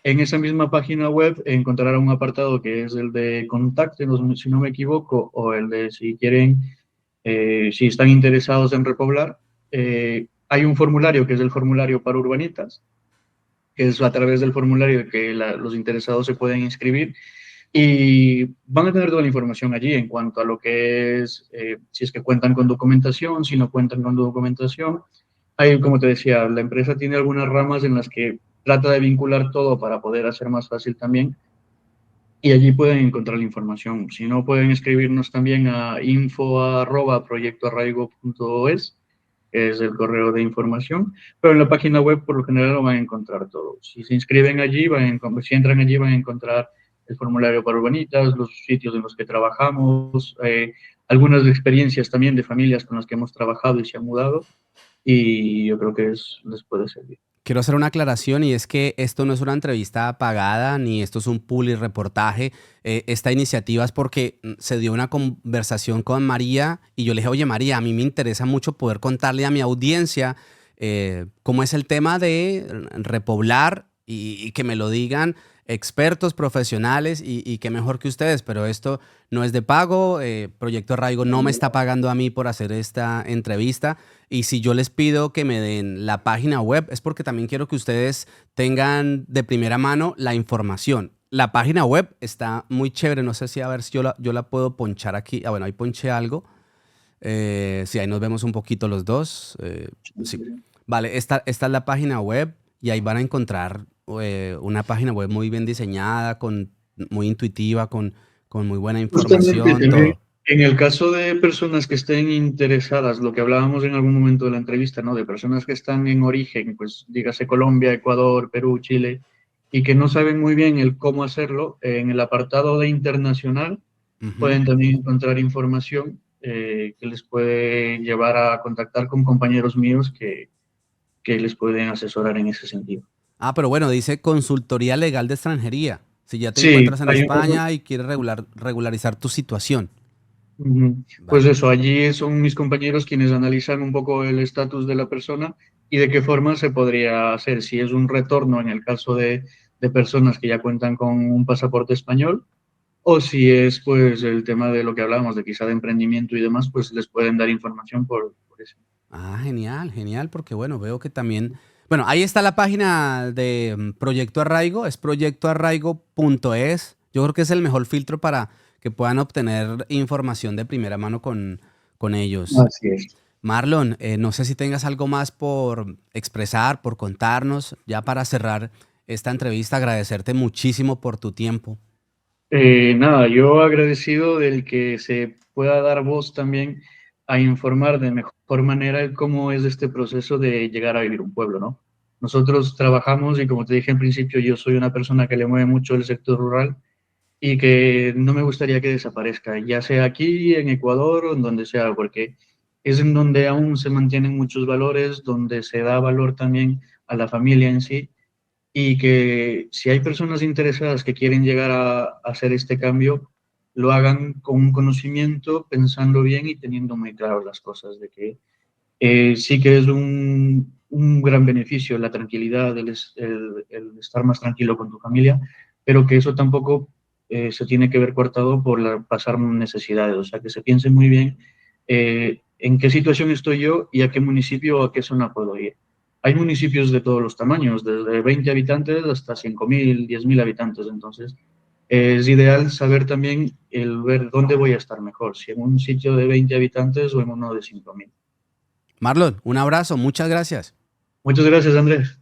En esa misma página web encontrarán un apartado que es el de contáctenos, si no me equivoco, o el de si quieren, si están interesados en repoblar. Hay un formulario que es el formulario para urbanitas, que es a través del formulario que los interesados se pueden inscribir y van a tener toda la información allí en cuanto a lo que es, si es que cuentan con documentación, si no cuentan con documentación. Hay, como te decía, la empresa tiene algunas ramas en las que trata de vincular todo para poder hacer más fácil también y allí pueden encontrar la información. Si no, pueden escribirnos también a info@proyectoarraigo.es, que es el correo de información, pero en la página web por lo general lo van a encontrar todo. Si se inscriben allí, si entran allí van a encontrar el formulario para urbanitas, los sitios en los que trabajamos, algunas experiencias también de familias con las que hemos trabajado y se han mudado, y yo creo que les puede servir. Quiero hacer una aclaración y es que esto no es una entrevista pagada ni esto es un public reportaje. Esta iniciativa es porque se dio una conversación con María y yo le dije, oye María, a mí me interesa mucho poder contarle a mi audiencia cómo es el tema de repoblar y que me lo digan expertos, profesionales y qué mejor que ustedes, pero esto no es de pago. Proyecto Arraigo no me está pagando a mí por hacer esta entrevista y si yo les pido que me den la página web es porque también quiero que ustedes tengan de primera mano la información. La página web está muy chévere, no sé si a ver si yo la puedo ponchar aquí. Ah, bueno, ahí ponché algo. Sí, ahí nos vemos un poquito los dos. Sí. Vale, esta es la página web y ahí van a encontrar una página web muy bien diseñada, muy intuitiva, con muy buena Justamente información, también, todo. en el caso de personas que estén interesadas, lo que hablábamos en algún momento de la entrevista, ¿no? De personas que están en origen, pues dígase Colombia, Ecuador, Perú, Chile, y que no saben muy bien el cómo hacerlo, en el apartado de internacional Ujú. pueden también encontrar información que les puede llevar a contactar con compañeros míos que les pueden asesorar en ese sentido. Ah, pero bueno, dice consultoría legal de extranjería. Si ya te Sí, encuentras en hay un, España y quieres regularizar tu situación. ujú. Pues Vale. eso, allí son mis compañeros quienes analizan un poco el estatus de la persona y de qué forma se podría hacer. Si es un retorno en el caso de personas que ya cuentan con un pasaporte español, o si es pues el tema de lo que hablábamos, de quizá de emprendimiento y demás, pues les pueden dar información por eso. Ah, genial, genial, porque bueno, veo que también, bueno, ahí está la página de Proyecto Arraigo, es proyectoarraigo.es. Yo creo que es el mejor filtro para que puedan obtener información de primera mano con ellos. Así es. Marlon, no sé si tengas algo más por expresar, por contarnos, ya para cerrar esta entrevista, agradecerte muchísimo por tu tiempo. Nada, yo agradecido del que se pueda dar voz también a informar de mejor manera el cómo es este proceso de llegar a vivir un pueblo, ¿no? Nosotros trabajamos y como te dije en principio, yo soy una persona que le mueve mucho el sector rural y que no me gustaría que desaparezca, ya sea aquí, en Ecuador o en donde sea, porque es en donde aún se mantienen muchos valores, donde se da valor también a la familia en sí y que si hay personas interesadas que quieren llegar a hacer este cambio, lo hagan con un conocimiento, pensando bien y teniendo muy claras las cosas, de que sí que es un gran beneficio la tranquilidad, el estar más tranquilo con tu familia, pero que eso tampoco se tiene que ver cortado por pasar necesidades, o sea, que se piense muy bien en qué situación estoy yo y a qué municipio o a qué zona puedo ir. Hay municipios de todos los tamaños, desde 20 habitantes hasta 5.000, 10.000 habitantes, entonces es ideal saber también el ver dónde voy a estar mejor, si en un sitio de 20 habitantes o en uno de 5.000. Marlon, un abrazo, muchas gracias. Muchas gracias, Andrés.